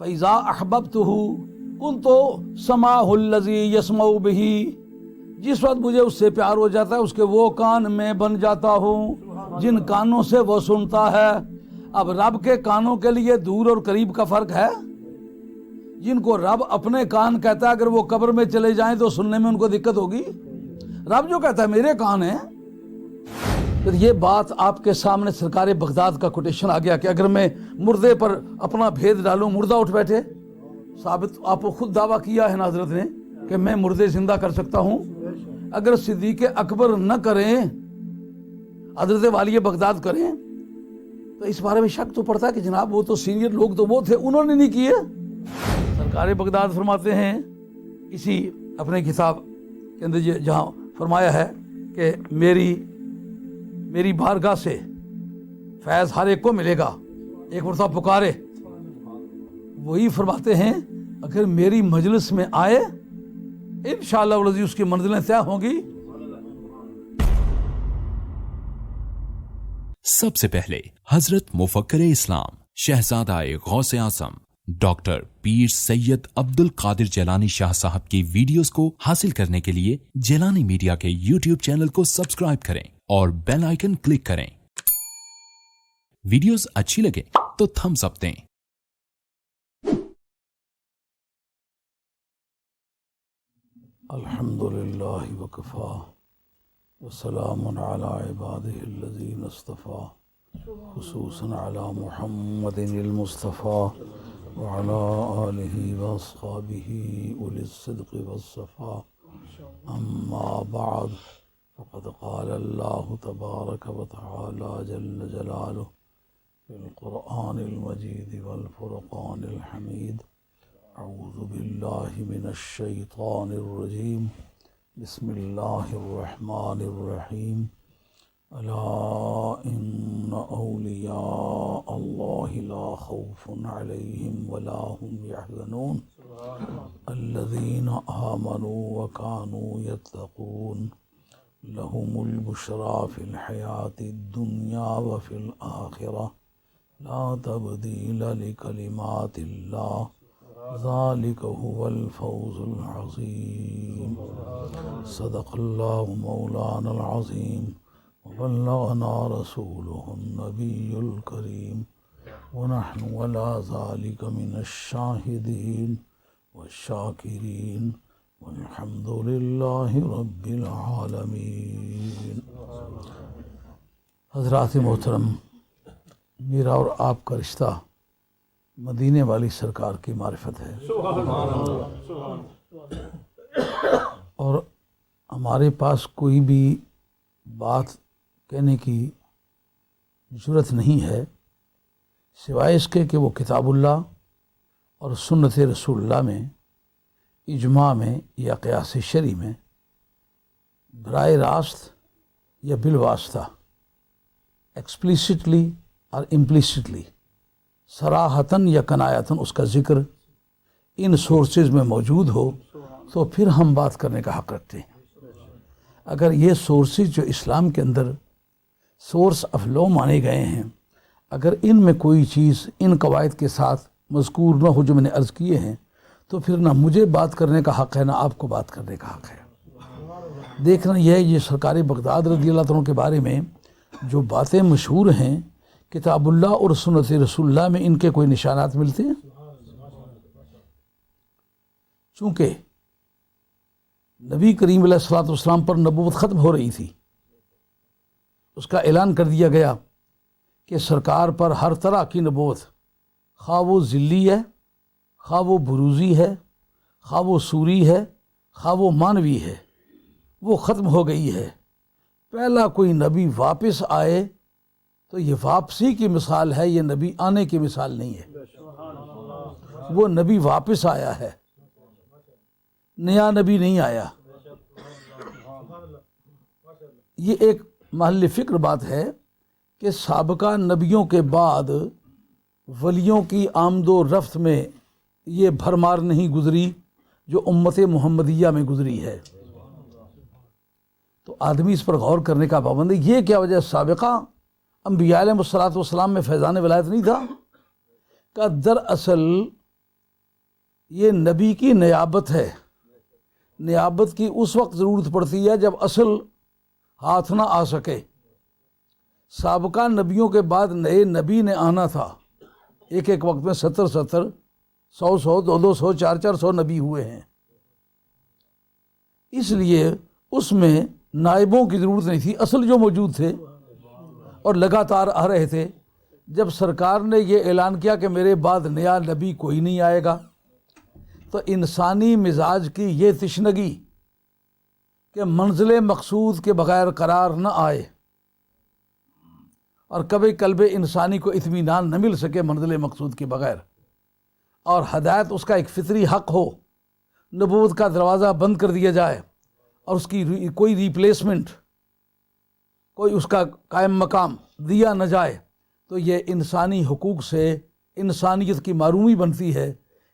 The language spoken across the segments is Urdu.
فَإِذَا أَحْبَبْتُهُ كُنْتُ سَمَعَهُ الَّذِي يَسْمَعُ بِهِ، جس وقت مجھے اس سے پیار ہو جاتا ہے اس کے وہ کان میں بن جاتا ہوں جن کانوں سے وہ سنتا ہے۔ اب رب کے کانوں کے لیے دور اور قریب کا فرق ہے؟ جن کو رب اپنے کان کہتا ہے اگر وہ قبر میں چلے جائیں تو سننے میں ان کو دقت ہوگی؟ رب جو کہتا ہے میرے کان ہیں، پھر یہ بات آپ کے سامنے سرکار بغداد کا کوٹیشن آ گیا کہ اگر میں مردے پر اپنا بھید ڈالوں مردہ اٹھ بیٹھے۔ ثابت آپ کو خود دعویٰ کیا ہے نا حضرت نے کہ میں مردے زندہ کر سکتا ہوں۔ اگر صدیق اکبر نہ کریں، حضرت والی بغداد کریں، تو اس بارے میں شک تو پڑتا ہے کہ جناب وہ تو سینئر لوگ تو وہ تھے، انہوں نے نہیں کیے۔ سرکار بغداد فرماتے ہیں اسی اپنے کتاب کے اندر جہاں فرمایا ہے کہ میری بارگاہ سے فیض ہر ایک کو ملے گا، ایک مرتبہ پکارے، وہی فرماتے ہیں اگر میری مجلس میں آئے انشاءاللہ العزیز اس کی منزلیں طے ہوں گی۔ سب سے پہلے حضرت مفکر اسلام شہزادہ غوث اعظم ڈاکٹر پیر سید عبد القادر جیلانی شاہ صاحب کی ویڈیوز کو حاصل کرنے کے لیے جیلانی میڈیا کے یوٹیوب چینل کو سبسکرائب کریں اور بیل آئیکن کلک کریں۔ ویڈیوز اچھی لگے تو تھمز اپ دیں۔ الحمدللہ وکفا وسلام علی عبادہ الذین اصطفیٰ خصوصاً علی محمد المصطفیٰ وعلى آلہ واصحابہ اولی الصدق والصفاء، اما بعد فقد قال اللہ تبارک وتعالی جل جلالہ فی القرآن المجید والفرقان الحمید۔ اعوذ باللہ من الشیطان الرجیم، بسم اللہ الرحمن الرحیم۔ الا ان اولیاء اللہ لا خوف علیہم ولا هم يحزنون الذین آمنوا وكانوا يتقون لهم البشرى في الحیاة الدنیا وفي الآخرة لا تبدیل لکلمات اللہ ذلك هو الفوز العظیم۔ صدق اللہ مولانا العظیم وبلغنا رسوله النبی الکریم ونحن على ذلك من الشاہدین والشاکرین والحمد للہ رب العالمین۔ حضرات محترم، میرا اور آپ کا رشتہ مدینے والی سرکار کی معرفت ہے، اور ہمارے پاس کوئی بھی بات کہنے کی جرت نہیں ہے سوائے اس کے کہ وہ کتاب اللہ اور سنت رسول اللہ میں، اجماع میں یا قیاس شرعی میں براہ راست یا بالواسطہ، ایکسپلیسٹلی اور امپلیسٹلی، صراحتاً یا کنایتاً اس کا ذکر ان سورسز میں موجود ہو تو پھر ہم بات کرنے کا حق رکھتے ہیں۔ اگر یہ سورسز جو اسلام کے اندر سورس آف لا مانے گئے ہیں، اگر ان میں کوئی چیز ان قواعد کے ساتھ مذکور نہ ہو جو میں نے عرض کیے ہیں، تو پھر نہ مجھے بات کرنے کا حق ہے نہ آپ کو بات کرنے کا حق ہے۔ دیکھنا یہ سرکار بغداد رضی اللہ عنہ کے بارے میں جو باتیں مشہور ہیں، کتاب اللہ اور سنت رسول اللہ میں ان کے کوئی نشانات ملتے ہیں؟ چونکہ نبی کریم علیہ الصلوۃ والسلام پر نبوت ختم ہو رہی تھی، اس کا اعلان کر دیا گیا کہ سرکار پر ہر طرح کی نبوت، خواہ وہ ذلی ہے، خواہ وہ بروزی ہے، خواہ وہ سوری ہے، خواہ وہ مانوی ہے، وہ ختم ہو گئی ہے۔ پہلا کوئی نبی واپس آئے تو یہ واپسی کی مثال ہے، یہ نبی آنے کی مثال نہیں ہے۔ وہ نبی واپس آیا ہے، نیا نبی نہیں آیا۔ یہ ایک محل فکر بات ہے کہ سابقہ نبیوں کے بعد ولیوں کی آمد و رفت میں یہ بھرمار نہیں گزری جو امت محمدیہ میں گزری ہے۔ تو آدمی اس پر غور کرنے کا پابند ہے۔ یہ کیا وجہ سابقہ انبیاء علیہ الصلوۃ والسلام میں فیضان ولایت نہیں تھا؟ کہ دراصل یہ نبی کی نیابت ہے. نیابت کی اس وقت ضرورت پڑتی ہے جب اصل ہاتھ نہ آ سکے. سابقہ نبیوں کے بعد نئے نبی نے آنا تھا. ایک ایک وقت میں 70 100 200 400 نبی ہوئے ہیں. اس لیے اس میں نائبوں کی ضرورت نہیں تھی. اصل جو موجود تھے اور لگاتار آ رہے تھے. جب سرکار نے یہ اعلان کیا کہ میرے بعد نیا نبی کوئی نہیں آئے گا، تو انسانی مزاج کی یہ تشنگی کہ منزل مقصود کے بغیر قرار نہ آئے، اور کبھی قلب انسانی کو اطمینان نہ مل سکے منزل مقصود کے بغیر، اور ہدایت اس کا ایک فطری حق ہو، نبوت کا دروازہ بند کر دیا جائے اور اس کی کوئی ریپلیسمنٹ، کوئی اس کا قائم مقام دیا نہ جائے، تو یہ انسانی حقوق سے انسانیت کی معرومی بنتی ہے.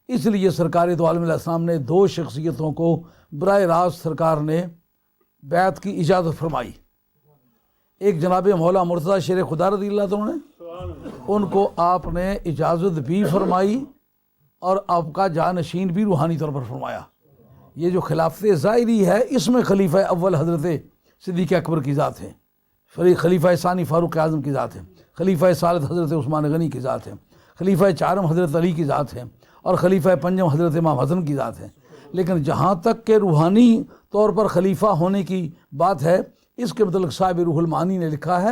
اس لیے سرکار دو عالم علیہ السلام نے 2 شخصیتوں کو براہ راست سرکار نے بیعت کی اجازت فرمائی. ایک جناب مولا مرتضیٰ شیر خدا رضی اللہ عنہ نے، ان کو آپ نے اجازت بھی فرمائی اور آپ کا جانشین بھی روحانی طور پر فرمایا. یہ جو خلافت ظاہری ہے اس میں خلیفہ اول حضرت صدیق اکبر کی ذات ہے، خلیفہ ثانی فاروق اعظم کی ذات ہے، خلیفہ ثالث حضرت عثمان غنی کی ذات ہے، خلیفہ چارم حضرت علی کی ذات ہے، اور خلیفہ پنجم حضرت امام حسن کی ذات ہے. لیکن جہاں تک کہ روحانی طور پر خلیفہ ہونے کی بات ہے، اس کے متعلق صاحب روح المعانی نے لکھا ہے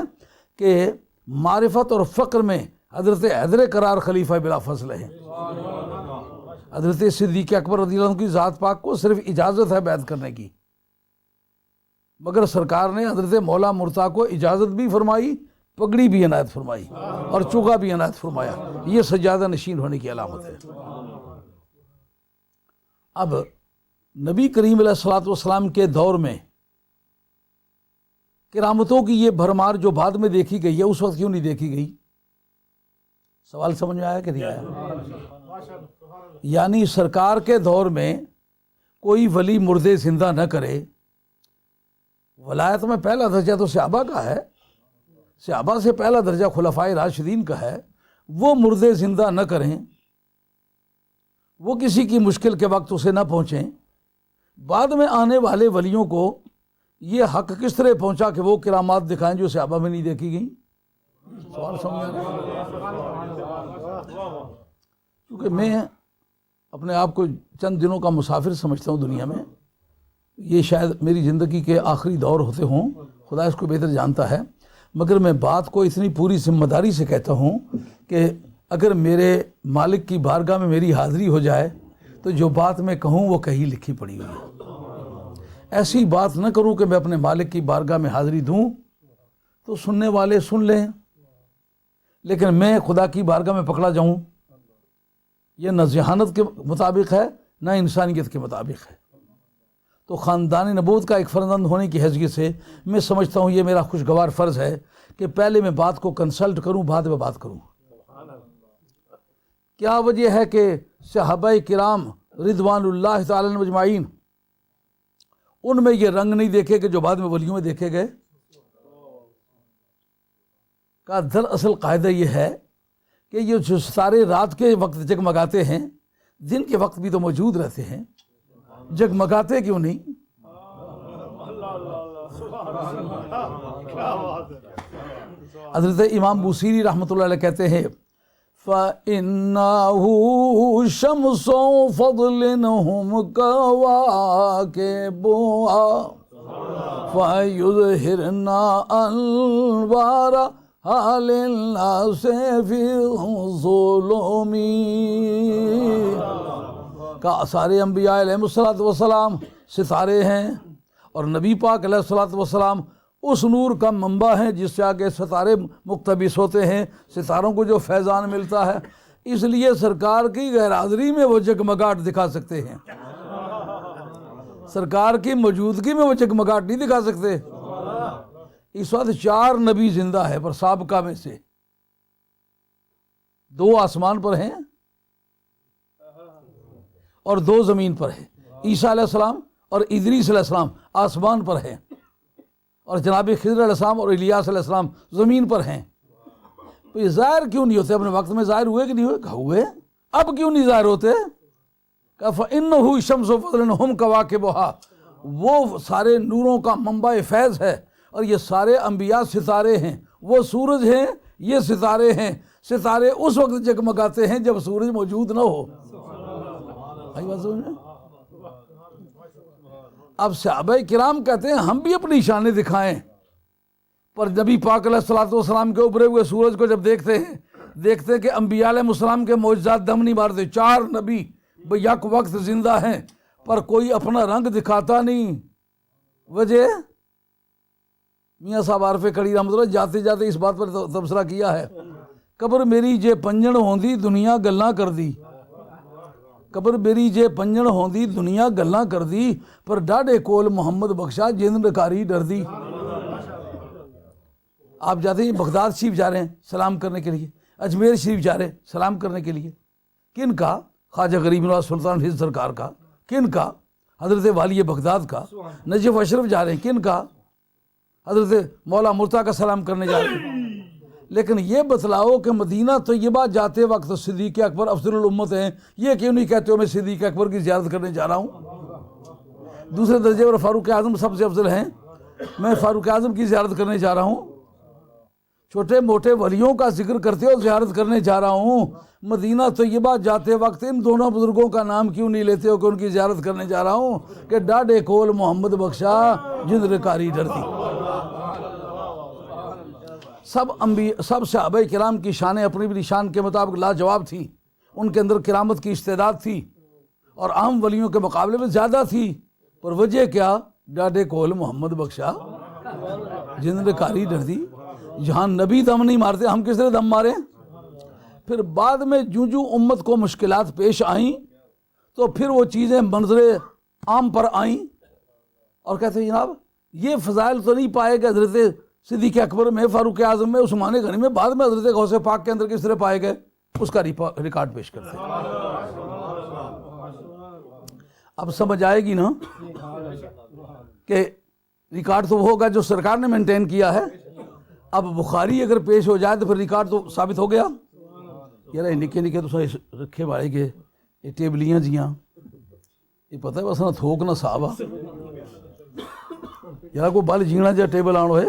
کہ معرفت اور فقر میں حضرت حیدر قرار خلیفہ بلا فضل ہے. حضرت صدیق اکبر رضی اللہ عنہ کی ذات پاک کو صرف اجازت ہے بیعت کرنے کی، مگر سرکار نے حضرت مولا مرتضیٰ کو اجازت بھی فرمائی، پگڑی بھی عنایت فرمائی اور چوگا بھی عنایت فرمایا. یہ سجادہ نشین ہونے کی علامت ہے. اب نبی کریم علیہ الصلوۃ والسلام کے دور میں کرامتوں کی یہ بھرمار جو بعد میں دیکھی گئی ہے، اس وقت کیوں نہیں دیکھی گئی؟ سوال سمجھ میں آیا کہ نہیں آیا؟ یعنی سرکار کے دور میں کوئی ولی مردے زندہ نہ کرے. ولایت میں پہلا درجہ تو صحابہ کا ہے، صحابہ سے پہلا درجہ خلفائے راشدین کا ہے. وہ مردے زندہ نہ کریں، وہ کسی کی مشکل کے وقت اسے نہ پہنچیں. بعد میں آنے والے ولیوں کو یہ حق کس طرح پہنچا کہ وہ کرامات دکھائیں جو صحابہ میں نہیں دیکھی گئیں؟ سوال سمجھ آ رہا ہے؟ کیونکہ میں اپنے آپ کو چند دنوں کا مسافر سمجھتا ہوں دنیا میں. یہ شاید میری زندگی کے آخری دور ہوتے ہوں، خدا اس کو بہتر جانتا ہے. مگر میں بات کو اتنی پوری ذمہ داری سے کہتا ہوں کہ اگر میرے مالک کی بارگاہ میں میری حاضری ہو جائے تو جو بات میں کہوں وہ کہیں لکھی پڑی ہوئی ہے. ایسی بات نہ کروں کہ میں اپنے مالک کی بارگاہ میں حاضری دوں تو سننے والے سن لیں، لیکن میں خدا کی بارگاہ میں پکڑا جاؤں، یہ نہ ذہانت کے مطابق ہے نہ انسانیت کے مطابق ہے. تو خاندان نبوت کا ایک فرزند ہونے کی حیثیت سے میں سمجھتا ہوں یہ میرا خوشگوار فرض ہے کہ پہلے میں بات کو کنسلٹ کروں، بعد میں بات کروں. کیا وجہ ہے کہ صحابہ کرام رضوان اللہ تعالی عنہم اجمعین ان میں یہ رنگ نہیں دیکھے کہ جو بعد میں ولیوں میں دیکھے گئے؟ کا دراصل قاعدہ یہ ہے کہ یہ جو ستارے رات کے وقت جگمگاتے ہیں دن کے وقت بھی تو موجود رہتے ہیں، جگمگاتے کیوں نہیں؟ حضرت امام بوصیری رحمۃ اللہ علیہ کہتے ہیں فَإِنَّهُ شَمْسُ فَضْلٍ هُمْ كَوَاكِبُهَا فَيُظْهِرْنَا أَنْوَارَهَا لِلنَّاسِ فِي الظُّلُمِ. کہ سارے انبیاء علیہ السلام ستارے ہیں اور نبی پاک علیہ السلام اس نور کا منبع ہیں جس سے آگے ستارے مقتبس ہوتے ہیں، ستاروں کو جو فیضان ملتا ہے. اس لیے سرکار کی غیر حاضری میں وہ جگمگاہٹ دکھا سکتے ہیں، سرکار کی موجودگی میں وہ جگمگاہٹ نہیں دکھا سکتے. اس وقت 4 نبی زندہ ہے، پر سابقہ میں سے 2 آسمان پر ہیں اور 2 زمین پر ہیں. عیسیٰ علیہ السلام اور ادریس علیہ السلام آسمان پر ہیں، اور جناب خضر علیہ السلام اور الیاس علیہ السلام زمین پر ہیں. تو یہ ظاہر کیوں نہیں ہوتے؟ اپنے وقت میں ظاہر ہوئے کہ نہیں ہوئے؟ ہوئے. اب کیوں نہیں ظاہر ہوتے؟ کہ فَإِنَّهُ شَمْسُ فَضْلٍ هُمْ كَوَاكِبُهَا، وہ سارے نوروں کا منبع فیض ہے، اور یہ سارے انبیاء ستارے ہیں، وہ سورج ہیں، یہ ستارے ہیں۔ ستارے اس وقت جگمگاتے ہیں جب سورج موجود نہ ہو۔ آئی بات سمجھ میں؟ اب صحابہ کرام کہتے ہیں ہم بھی اپنی شانیں دکھائیں، پر نبی پاک علیہ الصلوۃ والسلام کے ابھرے ہوئے سورج کو جب دیکھتے ہیں کہ انبیاء علیہ السلام کے معجزات دم نہیں مارتے، 4 نبی یک وقت زندہ ہیں، پر کوئی اپنا رنگ دکھاتا نہیں۔ وجہ میاں صاحب عارف کڑی رحمۃ اللہ جاتے جاتے اس بات پر تبصرہ کیا ہے، قبر میری جے پنجن ہوندی دنیا گلاں کر دی، قبر میری جے پنجن ہوندی دنیا گلاں کر دی، پر ڈاڈے کول محمد بخشا جند نکاری ڈر دی۔ آپ جاتے ہیں بغداد شریف جا رہے ہیں سلام کرنے کے لیے، اجمیر شریف جا رہے ہیں سلام کرنے کے لیے، کن کا؟ خواجہ غریب نواز سلطان فیض سرکار کا۔ کن کا؟ حضرت والی بغداد کا۔ نجف اشرف جا رہے ہیں، کن کا؟ حضرت مولا مرتضیٰ کا سلام کرنے جا رہے ہیں۔ لیکن یہ بتلاؤ کہ مدینہ طیبہ جاتے وقت صدیق اکبر افضل الامت ہیں، یہ کیوں نہیں کہتے ہو میں صدیق اکبر کی زیارت کرنے جا رہا ہوں؟ دوسرے درجے پر فاروق اعظم سب سے افضل ہیں، میں فاروق اعظم کی زیارت کرنے جا رہا ہوں۔ چھوٹے موٹے ولیوں کا ذکر کرتے ہو زیارت کرنے جا رہا ہوں، مدینہ طیبہ جاتے وقت ان دونوں بزرگوں کا نام کیوں نہیں لیتے ہو کہ ان کی زیارت کرنے جا رہا ہوں کہ ڈاڈے کول محمد بخشا جند نکاری ڈر دی۔ سب صحابہ کرام کی شانیں اپنی بھی شان کے مطابق لاجواب تھیں، ان کے اندر کرامت کی استعداد تھی اور عام ولیوں کے مقابلے میں زیادہ تھی، پر وجہ کیا؟ ڈاڈے کول محمد بخشا جند نکاری ڈر دی۔ جہاں نبی دم نہیں مارتے ہم کس طرح دم مارے؟ پھر بعد میں جو امت کو مشکلات پیش آئیں تو پھر وہ چیزیں منظر عام پر آئیں اور کہتے ہیں جناب یہ فضائل تو نہیں پائے گئے حضرت صدیق اکبر میں، فاروق اعظم میں، عثمان غنی میں، بعد میں حضرت غوث پاک کے اندر کس طرح پائے گئے، اس کا ریکارڈ پیش کرتے ہیں۔ اب سمجھ آئے گی نا کہ ریکارڈ تو وہ ہوگا جو سرکار نے مینٹین کیا ہے۔ اب بخاری اگر پیش ہو جائے تو پھر ریکارڈ تو ثابت ہو گیا۔ یار نکے نکے تو رکھے بھائی کے یہ ٹیبلیاں جیاں یہ پتہ ہے بس نہ تھوک نہ صحابہ یار کو بل جینا جا ٹیبل آن ہوئے۔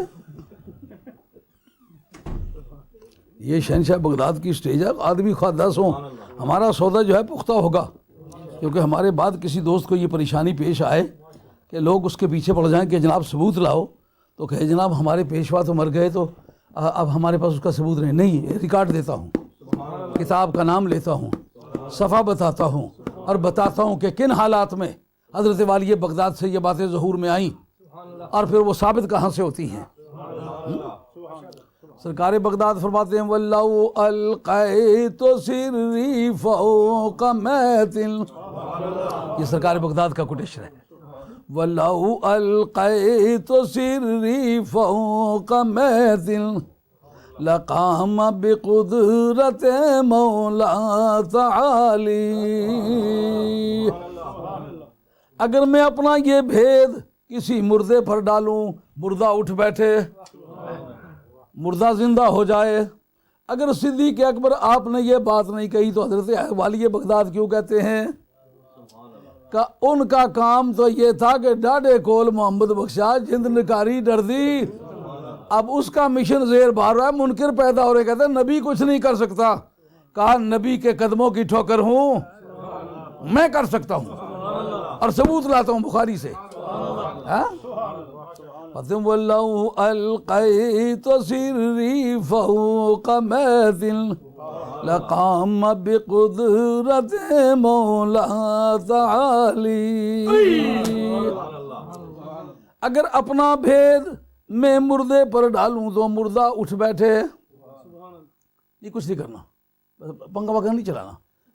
یہ شہنشاہ بغداد کی سٹیج ہے، آدمی خواہ 10 ہوں، ہمارا سودا جو ہے پختہ ہوگا، کیونکہ ہمارے بعد کسی دوست کو یہ پریشانی پیش آئے کہ لوگ اس کے پیچھے پڑ جائیں کہ جناب ثبوت لاؤ، تو کہے جناب ہمارے پیشوا تو مر گئے تو اب ہمارے پاس اس کا ثبوت نہیں، ریکارڈ دیتا ہوں، کتاب کا نام لیتا ہوں، صفحہ بتاتا ہوں اور بتاتا ہوں کہ کن حالات میں حضرت والی بغداد سے یہ باتیں ظہور میں آئیں اور پھر وہ ثابت کہاں سے ہوتی ہیں۔ سرکار بغداد فرماتے ہیں وَلَوْ أَلْقَيْتُ سِرِّي فَوْقَ مَيْتٍ، یہ سرکار بغداد کا کوٹیشن ہے۔ وَلَوْ أَلْقَيْتُ سِرِّي فَوْقَ مَيْتٍ لَقَامَ بِقُدْرَةِ مَوْلَا تَعَالِي، اگر میں اپنا یہ بھید کسی مردے پر ڈالوں، مردہ اٹھ بیٹھے، مردہ زندہ ہو جائے، اگر صدیق اکبر آپ نے یہ بات نہیں کہی تو حضرت والی بغداد کیوں کہتے ہیں؟ کہ ان کا کام تو یہ تھا کہ ڈاڈے کول محمد بخشا جند نکاری ڈر دی۔ اب اس کا مشن زیر بار رہا ہے، منکر پیدا ہو رہے، کہتے ہیں نبی کچھ نہیں کر سکتا، کہا نبی کے قدموں کی ٹھوکر ہوں میں کر سکتا ہوں اور ثبوت لاتا ہوں بخاری سے۔ وَلَوْ أَلْقَيْتُ سِرِّي فَوْقَ مَيْتٍ لَقَامَ بِقُدْرَةِ مَوْلَا تَعَالِي، اگر اپنا بھید میں مردے پر ڈالوں تو مردہ اٹھ بیٹھے۔ یہ کچھ نہیں کرنا، پنکھا وغیرہ نہیں چلانا،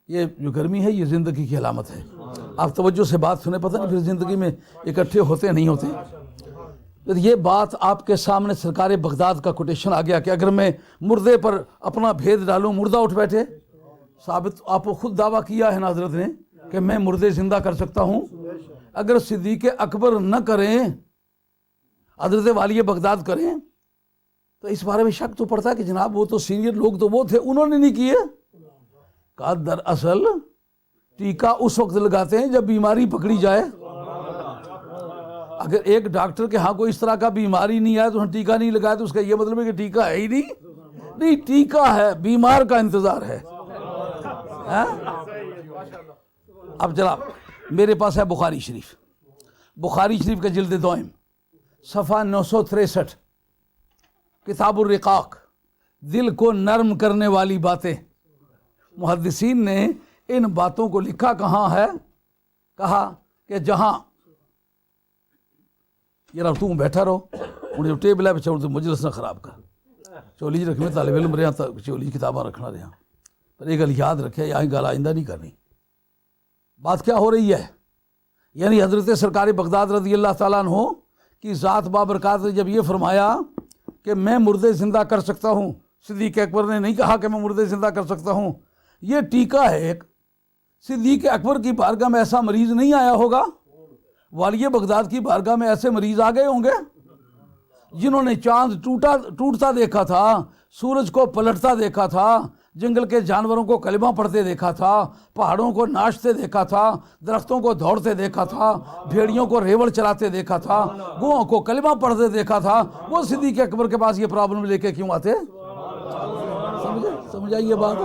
یہ جو گرمی ہے یہ زندگی کی علامت ہے۔ آپ توجہ سے بات سنیں، پتہ نہیں پھر زندگی میں اکٹھے ہوتے نہیں ہوتے۔ یہ بات آپ کے سامنے سرکار بغداد کا کوٹیشن آ گیا کہ اگر میں مردے پر اپنا بھید ڈالوں مردہ اٹھ بیٹھے، ثابت آپ کو خود دعویٰ کیا ہے نا حضرت نے کہ میں مردے زندہ کر سکتا ہوں۔ اگر صدیق اکبر نہ کریں، حضرت والی بغداد کریں، تو اس بارے میں شک تو پڑتا ہے کہ جناب وہ تو سینئر لوگ تو وہ تھے، انہوں نے نہیں کیے۔ کہا دراصل ٹیکا اس وقت لگاتے ہیں جب بیماری پکڑی جائے. اگر ایک ڈاکٹر کے ہاں کوئی اس طرح کا بیماری نہیں آیا تو ٹیکا نہیں لگایا تو اس کا یہ مطلب ہے کہ ٹیکا ہے ہی نہیں. ٹیکا ہے، بیمار کا انتظار ہے. اب جناب میرے پاس ہے بخاری شریف کا جلد دوئم صفحہ 963، کتاب الرقاق، دل کو نرم کرنے والی باتیں. محدثین نے ان باتوں کو لکھا کہاں ہے؟ کہا کہ جہاں یہ تم بیٹھا رہو ہوں جو ٹیبل ہے بچہ مجلس نہ خراب کر، چولی رکھنے طالب علم رہا چولی کتاباں رکھنا رہا، پر یہ گل یاد رکھے یہاں گل آئندہ نہیں کرنی. بات کیا ہو رہی ہے؟ یعنی حضرت سرکار بغداد رضی اللہ تعالیٰ عنہ کی ذات بابرکات نے جب یہ فرمایا کہ میں مردے زندہ کر سکتا ہوں، صدیق اکبر نے نہیں کہا کہ میں مردے زندہ کر سکتا ہوں. یہ ٹیکا ہے ایک. صدیق اکبر کی بارگاہ میں ایسا مریض نہیں آیا ہوگا، والی بغداد کی بارگاہ میں ایسے مریض آ گئے ہوں گے جنہوں نے چاند ٹوٹتا دیکھا تھا، سورج کو پلٹتا دیکھا تھا، جنگل کے جانوروں کو کلمہ پڑھتے دیکھا تھا، پہاڑوں کو ناچتے دیکھا تھا، درختوں کو دوڑتے دیکھا تھا، بھیڑیوں کو ریوڑ چلاتے دیکھا تھا، گوہوں کو کلمہ پڑھتے دیکھا تھا. وہ صدیق اکبر کے پاس یہ پرابلم لے کے کیوں آتے؟ سمجھائیے بات.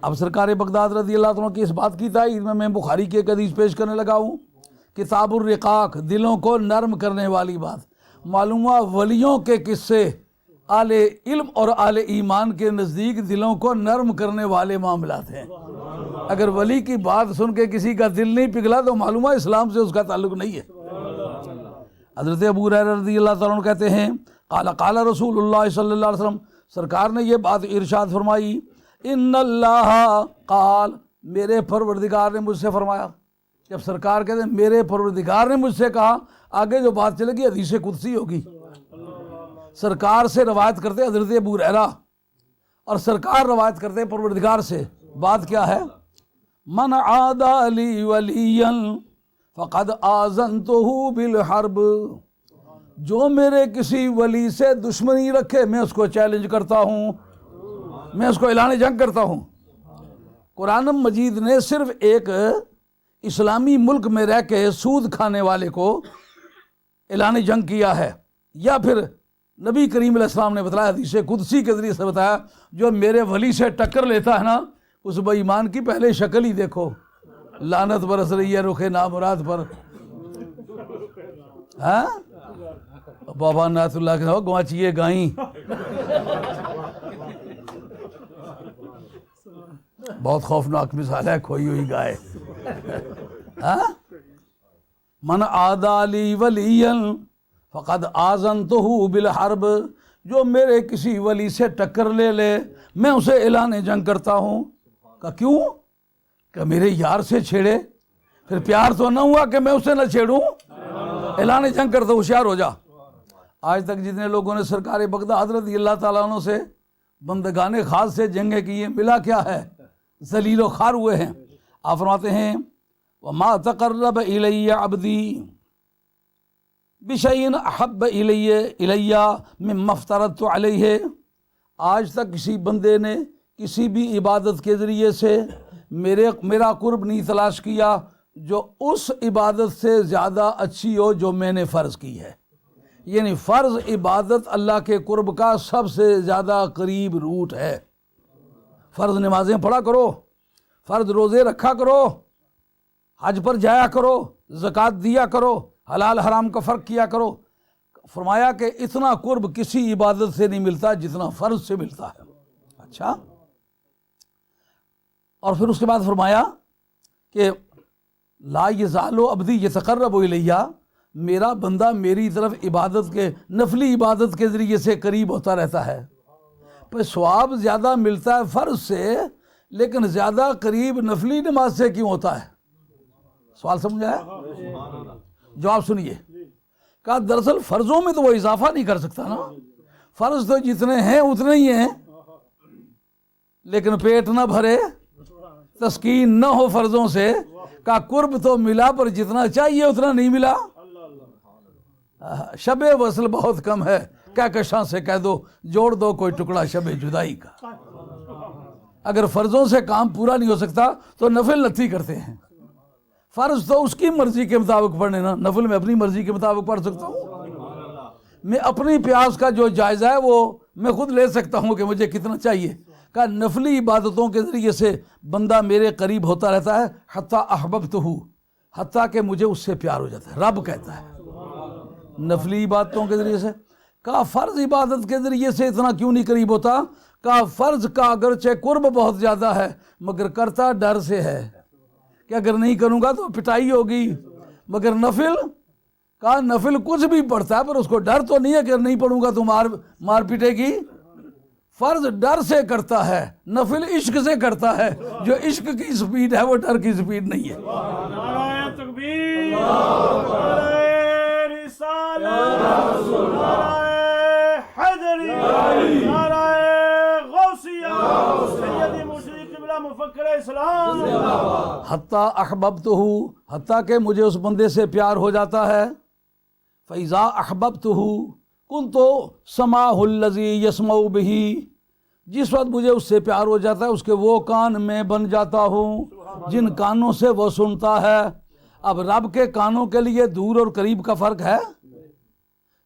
اب سرکار بغداد رضی اللہ عنہ کی اس بات کی تائید میں بخاری کی ایک حدیث پیش کرنے لگا ہوں، کتاب الرقاق، دلوں کو نرم کرنے والی بات. معلوم ہوا ولیوں کے قصے اہل علم اور اہل ایمان کے نزدیک دلوں کو نرم کرنے والے معاملات ہیں. اگر ولی کی بات سن کے کسی کا دل نہیں پگھلا تو معلوم ہے اسلام سے اس کا تعلق نہیں ہے. حضرت ابو ہریرہ رضی اللہ تعالیٰ عنہ کہتے ہیں قال رسول اللہ صلی اللہ علیہ وسلم، سرکار نے یہ بات ارشاد فرمائی، ان اللہ قال، میرے پروردگار نے مجھ سے فرمایا. جب سرکار کہتے ہیں میرے پروردگار نے مجھ سے کہا، آگے جو بات چلے گی حدیث قدسی ہوگی. سرکار سے روایت کرتے حضرت ابو ہریرہ اور سرکار روایت کرتے پروردگار سے. بات کیا ہے؟ من عادى لي وليا فقد آذنته بالحرب، جو میرے کسی ولی سے دشمنی رکھے میں اس کو چیلنج کرتا ہوں، میں اس کو اعلان جنگ کرتا ہوں. قرآن مجید نے صرف ایک اسلامی ملک میں رہ کے سود کھانے والے کو اعلان جنگ کیا ہے، یا پھر نبی کریم علیہ السلام نے بتایا حدیث قدسی کے ذریعے سے بتایا، جو میرے ولی سے ٹکر لیتا ہے نا اس بے ایمان کی پہلے شکل ہی دیکھو، لعنت برس رہی ہے رخ نامراد پر. ہاں بابا نعت اللہ کے گواچیے گائیں، بہت خوفناک مثال ہے کھوئی ہوئی گائے. من عادى لي وليا فقد آذنته بالحرب، جو میرے کسی ولی سے ٹکر لے لے میں اسے اعلان جنگ کرتا ہوں. کہ کیوں؟ کہ میرے یار سے چھیڑے، پھر پیار تو نہ ہوا کہ میں اسے نہ چھیڑوں، اعلان جنگ کرتا ہوں، ہوشیار ہو جا. آج تک جتنے لوگوں نے سرکار بغداد رضی اللہ تعالیٰ عنہ سے بندگان خاص سے جنگیں کی ہیں، ملا کیا ہے؟ ذلیل و خوار ہوئے ہیں. آپ فرماتے ہیں وَمَا تَقَرَّبَ إِلَيَّ عَبْدِي بِشَيْءٍ أَحَبَّ إِلَيَّ مِمَّا افْتَرَضْتُ عَلَيْهِ، آج تک کسی بندے نے کسی بھی عبادت کے ذریعے سے میرا قرب نہیں تلاش کیا جو اس عبادت سے زیادہ اچھی ہو جو میں نے فرض کی ہے. یعنی فرض عبادت اللہ کے قرب کا سب سے زیادہ قریب روٹ ہے. فرض نمازیں پڑھا کرو، فرض روزے رکھا کرو، حج پر جایا کرو، زکوٰۃ دیا کرو، حلال حرام کا فرق کیا کرو. فرمایا کہ اتنا قرب کسی عبادت سے نہیں ملتا جتنا فرض سے ملتا ہے. اچھا، اور پھر اس کے بعد فرمایا کہ لا یزال عبدی یتقرب الیہ، میرا بندہ میری طرف عبادت کے نفلی عبادت کے ذریعے سے قریب ہوتا رہتا ہے. پھر ثواب زیادہ ملتا ہے فرض سے، لیکن زیادہ قریب نفلی نماز سے کیوں ہوتا ہے؟ سوال سمجھ آیا؟ جواب سنیے. کہا دراصل فرضوں میں تو وہ اضافہ نہیں کر سکتا نا، فرض تو جتنے ہیں اتنے ہی ہیں، لیکن پیٹ نہ بھرے، تسکین نہ ہو فرضوں سے. کہا قرب تو ملا پر جتنا چاہیے اتنا نہیں ملا. شب وصل بہت کم ہے، کہکشاں سے کہہ دو جوڑ دو کوئی ٹکڑا شب جدائی کا. اگر فرضوں سے کام پورا نہیں ہو سکتا تو نفل نتھی کرتے ہیں. فرض تو اس کی مرضی کے مطابق پڑھنے نا، نفل میں اپنی مرضی کے مطابق پڑھ سکتا ہوں. میں اپنی پیاس کا جو جائزہ ہے وہ میں خود لے سکتا ہوں کہ مجھے کتنا چاہیے. کہا نفلی عبادتوں کے ذریعے سے بندہ میرے قریب ہوتا رہتا ہے، حتیٰ احببتہ، حتیٰ کہ مجھے اس سے پیار ہو جاتا ہے. رب کہتا ہے نفلی عبادتوں کے ذریعے سے. کہا فرض عبادت کے ذریعے سے اتنا کیوں نہیں قریب ہوتا؟ کہا فرض کا اگرچہ قرب بہت زیادہ ہے مگر کرتا ڈر سے ہے کہ اگر نہیں کروں گا تو پٹائی ہوگی. مگر نفل، کہا نفل کچھ بھی پڑھتا ہے پر اس کو ڈر تو نہیں ہے کہ نہیں پڑھوں گا تو مار پیٹے گی. فرض ڈر سے کرتا ہے، نفل عشق سے کرتا ہے. جو عشق کی سپیڈ ہے وہ ڈر کی سپیڈ نہیں ہے. نعرہ تکبیر، نعرہ رسالت، نعرہ حیدری، نعرہ غوثیہ، سید مرشد قبلہ مفکر اسلام. حتیٰ احببتہ، حتیٰ کہ مجھے اس بندے سے پیار ہو جاتا ہے. فَإِذَا أَحْبَبْتُهُ كُنْتُ سَمَعَهُ الَّذِي يَسْمَعُ بِهِ، جس وقت مجھے اس سے پیار ہو جاتا ہے اس کے وہ کان میں بن جاتا ہوں جن کانوں سے وہ سنتا ہے. اب رب کے کانوں کے لیے دور اور قریب کا فرق ہے.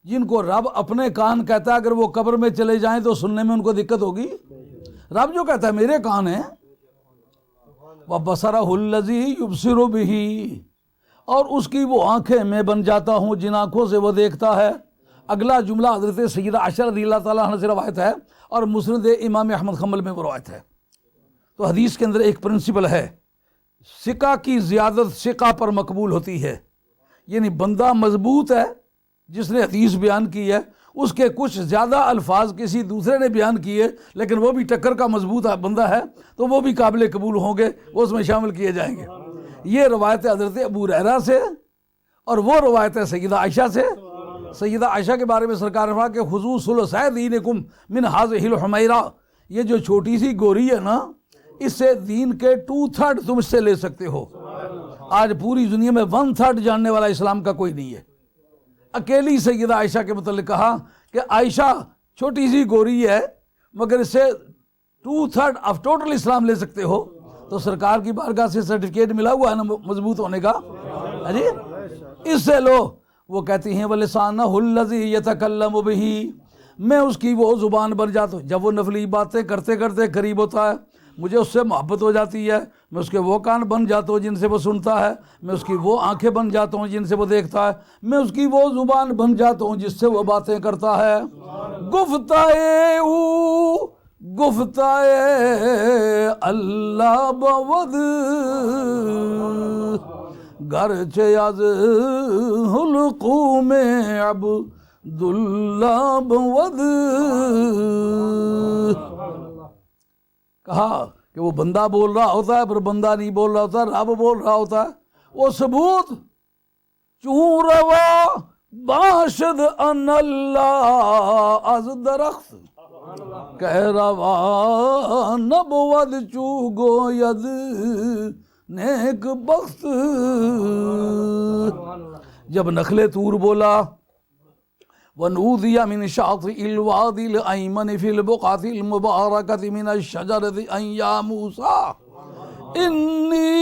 جن کو رب اپنے کان کہتا ہے اگر وہ قبر میں چلے جائیں تو سننے میں ان کو دقت ہوگی. رب جو کہتا ہے میرے کان ہیں. وَبَصَرَهُ الَّذِي يُبْصِرُ بِهِ، اور اس کی وہ آنکھیں میں بن جاتا ہوں جن آنکھوں سے وہ دیکھتا ہے. اگلا جملہ حضرت سیدہ عائشہ رضی اللہ تعالیٰ عنہ سے روایت ہے اور مسند امام احمد حنبل میں وہ روایت ہے. تو حدیث کے اندر ایک پرنسپل ہے، ثقہ کی زیادت ثقہ پر مقبول ہوتی ہے. یعنی بندہ مضبوط ہے جس نے حدیث بیان کی ہے، اس کے کچھ زیادہ الفاظ کسی دوسرے نے بیان کیے لیکن وہ بھی ٹکر کا مضبوط بندہ ہے تو وہ بھی قابل قبول ہوں گے، وہ اس میں شامل کیے جائیں گے. یہ روایت حضرت ابو ہریرہ سے اور وہ روایت ہے سیدہ عائشہ سے. سیدہ عائشہ کے بارے میں سرکار نے فرمایا کہ خذوا ثلثی دینکم من هذه الحمیرہ، یہ جو چھوٹی سی گوری ہے نا اس سے دین کے 2/3 تم اس سے لے سکتے ہو. آج پوری دنیا میں 1/3 جاننے والا اسلام کا کوئی نہیں ہے. اکیلی سیدہ عائشہ کے متعلق کہا کہ عائشہ چھوٹی سی گوری ہے مگر اس سے 2/3 آف ٹوٹل اسلام لے سکتے ہو. تو سرکار کی بارگاہ سے سرٹیفکیٹ ملا ہوا ہے نا مضبوط ہونے کا. جی اس سے لو. وہ کہتی ہیں وَلِسَانَهُ الَّذِي يَتَكَلَّمُ بِهِ، میں اس کی وہ زبان بن جاتا ہوں. جب وہ نفلی باتیں کرتے کرتے قریب ہوتا ہے مجھے اس سے محبت ہو جاتی ہے. میں اس کے وہ کان بن جاتا ہوں جن سے وہ سنتا ہے، میں اس کی وہ آنکھیں بن جاتا ہوں جن سے وہ دیکھتا ہے، میں اس کی وہ زبان بن جاتا ہوں جس سے وہ باتیں کرتا ہے. گفتائے اللہ بود گرچہ از حلقوم عبداللہ بود. کہا کہ وہ بندہ بول رہا ہوتا ہے پر بندہ نہیں بول رہا ہوتا، رب بول رہا ہوتا ہے. وہ ثبوت چون روا باشد ان اللہ از درخت کہہ روا نبود چو گوید نیک بخت. جب نخل طور بولا وَنُودِيَ مِنْ شَاطِئِ الْوَادِي الْأَيْمَنِ فِي الْبُقْعَةِ الْمُبَارَكَةِ مِنَ الشَّجَرَةِ أَنْ يَا مُوسَىٰ إِنِّي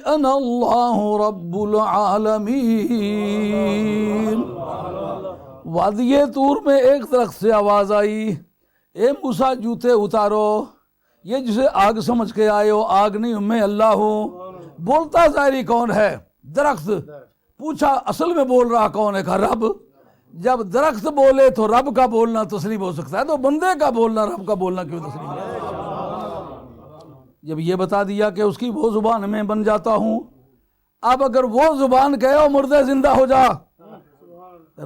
أَنَا اللَّهُ رَبُّ الْعَالَمِينَ. وادی طور میں ایک درخت سے آواز آئی، اے موسیٰ جوتے اتارو. یہ جسے آگ سمجھ کے آئے ہو آگ نہیں میں اللہ ہوں. بولتا ظاہری کون ہے؟ درخت. پوچھا اصل میں بول رہا کون ہے؟ کہا رب. جب درخت بولے تو رب کا بولنا تسلیم ہو سکتا ہے تو بندے کا بولنا رب کا بولنا کیوں تسلیم ہے؟ جب یہ بتا دیا کہ اس کی وہ زبان میں بن جاتا ہوں، اب اگر وہ زبان کہے مردے زندہ ہو جا،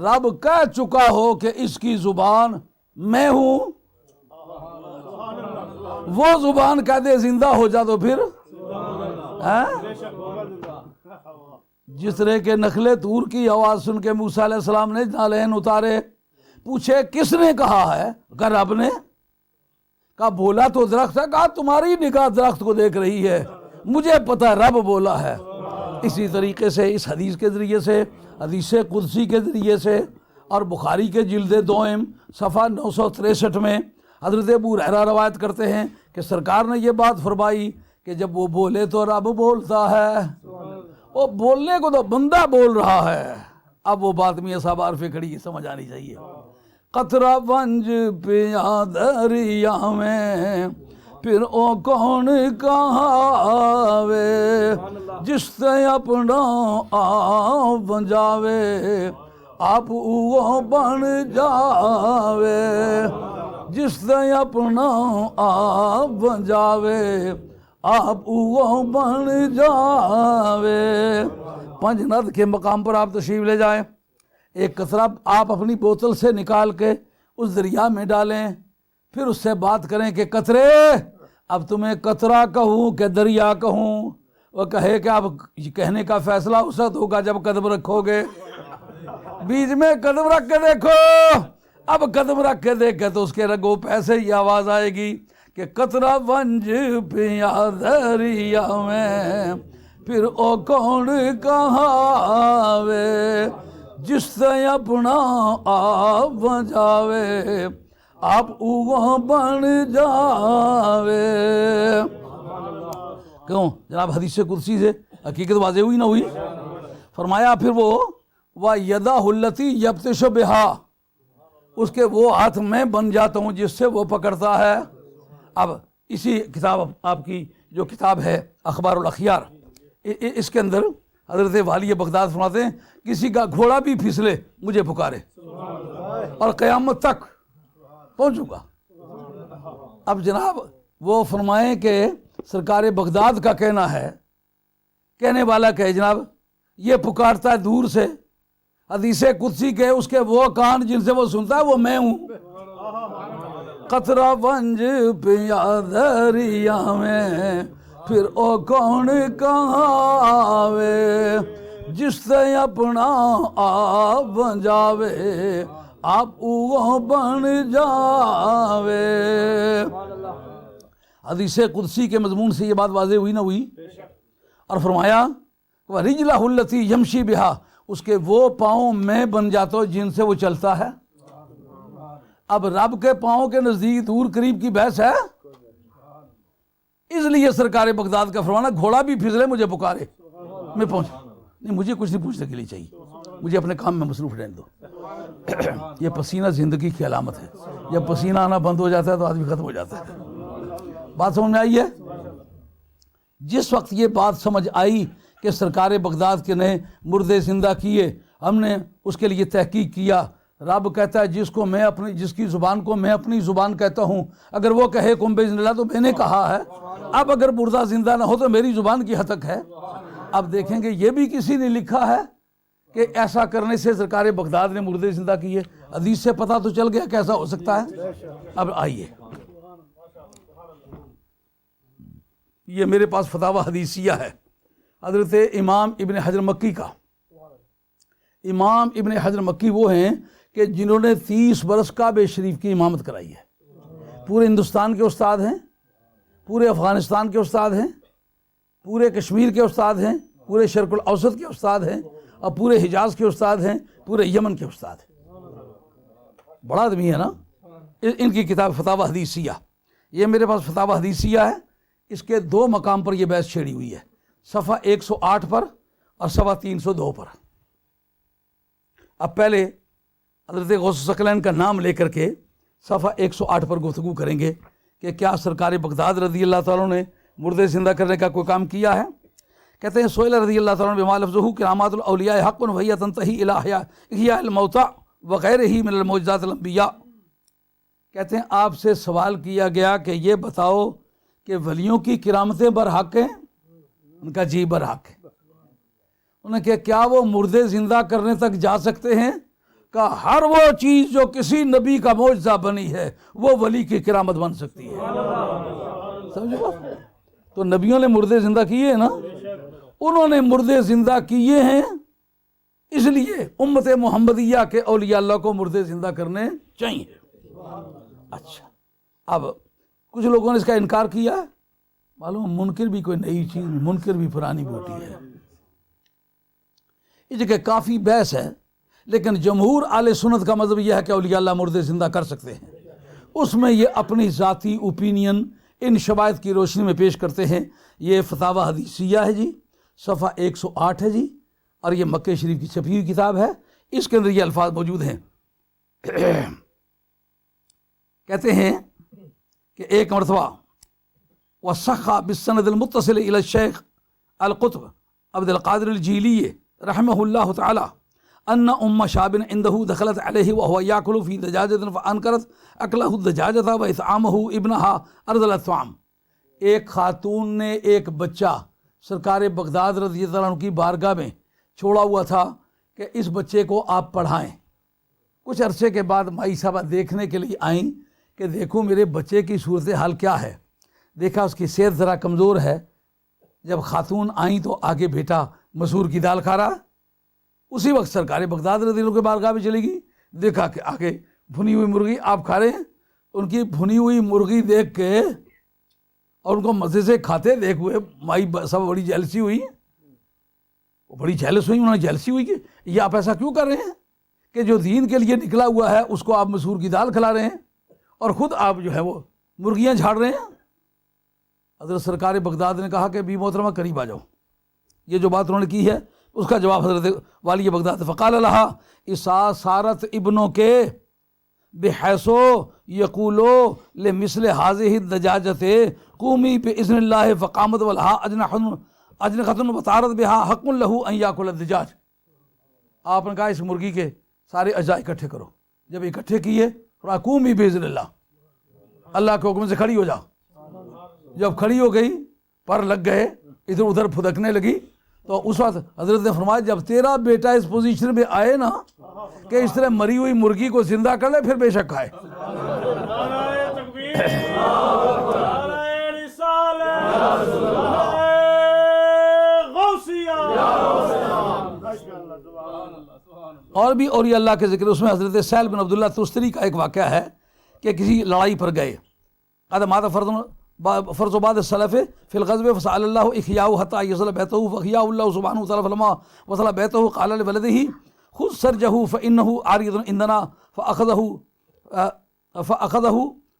رب کہہ چکا ہو کہ اس کی زبان میں ہوں، وہ زبان کہہ دے زندہ ہو جا تو پھر جس طرح کے نخل طور کی آواز سن کے موسیٰ علیہ السلام نے نالین اتارے. پوچھے کس نے کہا ہے؟ کہا رب نے. کہا بولا تو درخت ہے. کہا تمہاری نگاہ درخت کو دیکھ رہی ہے، مجھے پتہ ہے رب بولا ہے. اسی طریقے سے اس حدیث کے ذریعے سے، حدیث قدسی کے ذریعے سے اور بخاری کے جلد دوئم صفحہ 963 میں حضرت ابو ہریرہ روایت کرتے ہیں کہ سرکار نے یہ بات فرمائی کہ جب وہ بولے تو رب بولتا ہے، وہ بولنے کو تو بندہ بول رہا ہے۔ اب وہ بات میاں صاحب عارف کھڑی کی سمجھ آنی چاہیے۔ قطرہ ونج پیا دریا میں پھر او کون کہاوے، جس تے اپنا آپ بن جاوے آپ وہ بن جاوے، جس تے اپنا آپ بن جاوے آپ وہ بن جاوے۔ پنج ند کے مقام پر آپ تشریف لے جائیں، ایک قطرہ آپ اپنی بوتل سے نکال کے اس دریا میں ڈالیں، پھر اس سے بات کریں کہ قطرے اب تمہیں قطرہ کہوں کہ دریا کہوں؟ وہ کہے کہ اب کہنے کا فیصلہ اس وقت ہوگا جب قدم رکھو گے، بیچ میں قدم رکھ کے دیکھو، اب قدم رکھ کے دیکھے تو اس کے رگوں پہ سے ہی آواز آئے گی کہ قطرہ ونج پیا دریا میں پھر او کون کہاوے، جس سے اپنا آپ بن جاوے آپ وہ بن جاوے۔ کیوں جناب حدیث قدسی سے حقیقت واضح ہوئی نہ ہوئی؟ فرمایا پھر وہ وَيَدَهُ الَّتِي يَبْطِشُ بِهَا، اس کے وہ ہاتھ میں بن جاتا ہوں جس سے وہ پکڑتا ہے۔ اب اسی کتاب آپ کی جو کتاب ہے اخبار الاخیار، اس کے اندر حضرت والی بغداد فرماتے ہیں کسی کا گھوڑا بھی پھسلے مجھے پکارے اور قیامت تک پہنچوں گا۔ اب جناب وہ فرمائیں کہ سرکار بغداد کا کہنا ہے، کہنے والا کہ جناب یہ پکارتا ہے دور سے، حدیث قدسی کے اس کے وہ کان جن سے وہ سنتا ہے وہ میں ہوں۔ قطرہ ونج پیا دریا میں پھر او کون کہاوے، جس سے اپنا آپ بن جاوے آپ وہ بن جاوے۔ حدیث قدسی کے مضمون سے یہ بات واضح ہوئی نہ ہوئی؟ اور فرمایا وَرِجْلَهُ الَّتِي يَمْشِي بِهَا، اس کے وہ پاؤں میں بن جاتا ہوں جن سے وہ چلتا ہے۔ اب رب کے پاؤں کے نزدیک دور قریب کی بحث ہے، اس لیے سرکار بغداد کا فرمانا گھوڑا بھی پھسلے مجھے پکارے میں پہنچ نہیں، مجھے کچھ نہیں پوچھنے کے لیے چاہیے، مجھے اپنے کام میں مصروف رہنے دو۔ یہ پسینہ زندگی کی علامت ہے، جب پسینہ آنا بند ہو جاتا ہے تو آدمی ختم ہو جاتا ہے۔ بات سمجھ میں آئی ہے؟ جس وقت یہ بات سمجھ آئی کہ سرکار بغداد کے نے مردے زندہ کیے، ہم نے اس کے لیے تحقیق کیا۔ رب کہتا ہے جس کی زبان کو میں اپنی زبان کہتا ہوں، اگر وہ کہے کن بإذن اللہ تو میں نے کہا ہے۔ اب اگر مردہ زندہ نہ ہو تو میری زبان کی حد تک ہے۔ اب دیکھیں گے یہ بھی کسی نے لکھا ہے کہ ایسا کرنے سے سرکار بغداد نے مردے زندہ کیے، حدیث سے پتہ تو چل گیا کیسا ہو سکتا ہے۔ اب آئیے، یہ میرے پاس فتاوی حدیثیہ ہے حضرت امام ابن حجر مکی کا۔ امام ابن حجر مکی وہ ہیں کہ جنہوں نے 30 برس کعبہ شریف کی امامت کرائی ہے۔ پورے ہندوستان کے استاد ہیں، پورے افغانستان کے استاد ہیں، پورے کشمیر کے استاد ہیں، پورے شرق الاوسط کے استاد ہیں، اور پورے حجاز کے استاد ہیں، پورے یمن کے استاد ہیں۔ بڑا آدمی ہے نا۔ ان کی کتاب فتاوی حدیثیہ، یہ میرے پاس فتاوی حدیثیہ ہے، اس کے 2 مقام پر یہ بحث چھیڑی ہوئی ہے، صفحہ 108 پر اور صفحہ 302 پر۔ اب پہلے حضرت غوث ثقلین کا نام لے کر کے صفحہ 108 پر گفتگو کریں گے کہ کیا سرکار بغداد رضی اللہ تعالیٰ نے مردے زندہ کرنے کا کوئی کام کیا ہے۔ کہتے ہیں سئل رضی اللہ تعالیٰ بما لفظہ کرامات الاولیاء حق وہی تنتہی الی احیاء الموتى وغیرہ من المعجزات الانبیاء۔ کہتے ہیں آپ سے سوال کیا گیا کہ یہ بتاؤ کہ ولیوں کی کرامتیں برحق ہیں؟ ان کا جی برحق ہے۔ انہوں نے کہا کیا وہ مردے زندہ کرنے تک جا سکتے ہیں؟ کہ ہر وہ چیز جو کسی نبی کا معجزہ بنی ہے وہ ولی کی کرامت بن سکتی ہے۔ سمجھو؟ تو نبیوں نے مردے زندہ کیے ہیں نا، انہوں نے مردے زندہ کیے ہیں، اس لیے امت محمدیہ کے اولیاء اللہ کو مردے زندہ کرنے چاہیے۔ اچھا، اب کچھ لوگوں نے اس کا انکار کیا ہے۔ معلوم منکر بھی کوئی نئی چیز نہیں، منکر بھی پرانی بوٹی ہے۔ اس جگہ کافی بحث ہے، لیکن جمہور اہل سنت کا مذہب یہ ہے کہ اولیاء اللہ مردے زندہ کر سکتے ہیں۔ اس میں یہ اپنی ذاتی اوپینین ان شواہد کی روشنی میں پیش کرتے ہیں۔ یہ فتاوی حدیثیہ ہے جی، صفحہ 108 ہے جی، اور یہ مکہ شریف کی چھپی ہوئی کتاب ہے، اس کے اندر یہ الفاظ موجود ہیں۔ کہتے ہیں کہ ایک مرتبہ وَصَحَّ بِالسَّنَدِ الْمُتَّصِلِ إِلَى الشیخ القطب عبد القادر الجیلی رحمہ اللہ تعالی ان ام شاب عنده دخلت علیہ وهو یاکل فی دجاجۃ فانکرت اکلہ الدجاجۃ واطعامہ ابنها ارذل الطعام۔ ایک خاتون نے ایک بچہ سرکار بغداد رضی اللہ عنہ کی بارگاہ میں چھوڑا ہوا تھا کہ اس بچے کو آپ پڑھائیں۔ کچھ عرصے کے بعد مائی صاحبہ دیکھنے کے لیے آئیں کہ دیکھو میرے بچے کی صورتحال کیا ہے۔ دیکھا اس کی صحت ذرا کمزور ہے۔ جب خاتون آئیں تو آگے بیٹا مسور کی دال کھا رہا، اسی وقت سرکار بغداد رضی اللہ عنہ کے بارگاہ میں چلے گی، دیکھا کہ آگے بھنی ہوئی مرغی آپ کھا رہے ہیں۔ ان کی بھنی ہوئی مرغی دیکھ کے اور ان کو مزے سے کھاتے دیکھ ہوئے مائی سب بڑی جیلسی ہوئی، بڑی جیلس ہوئی، انہوں نے جیلسی ہوئی کہ یہ آپ ایسا کیوں کر رہے ہیں کہ جو دین کے لیے نکلا ہوا ہے اس کو آپ مسور کی دال کھلا رہے ہیں اور خود آپ جو ہے وہ مرغیاں جھاڑ رہے ہیں۔ حضرت سرکار بغداد نے کہا کہ بی محترمہ قریب آ جاؤ، یہ جو بات انہوں نے کی ہے اس کا جواب حضرت والی بغداد فقال لہا اسا سارت ابنوں کے بحیثو یقولو لمثل هذه الدجاجۃ قومی باذن اللہ فقامت ولها اجنحۃ وطارت بها حق له ان یاکل الدجاج۔ آپ نے کہا اس مرغی کے سارے اجزاء اکٹھے کرو، جب اکٹھے کیے قومی باذن اللہ، اللہ کے حکم سے کھڑی ہو جا۔ جب کھڑی ہو گئی پر لگ گئے ادھر ادھر پھدکنے لگی تو اس وقت حضرت نے فرمایا جب تیرا بیٹا اس پوزیشن میں آئے نا کہ اس طرح مری ہوئی مرغی کو زندہ کر لے پھر بے شک کھائے۔ نعرہ تکبیر، نعرہ رسالت، نعرہ غوثیہ۔ اور بھی اولیاء اللہ کے ذکر، اس میں حضرت سہل بن عبداللہ تستری کا ایک واقعہ ہے کہ کسی لڑائی پر گئے، قد مات فرض و بعد السلف فی الغزو فسأل اللہ احیاء حتی یصل بیتہ فاحیاء اللہ سبحانہ وتعالی فلما وصل بیتہ قال لولدہ خذ سرجہ فانہ عارض عندنا فاخذہ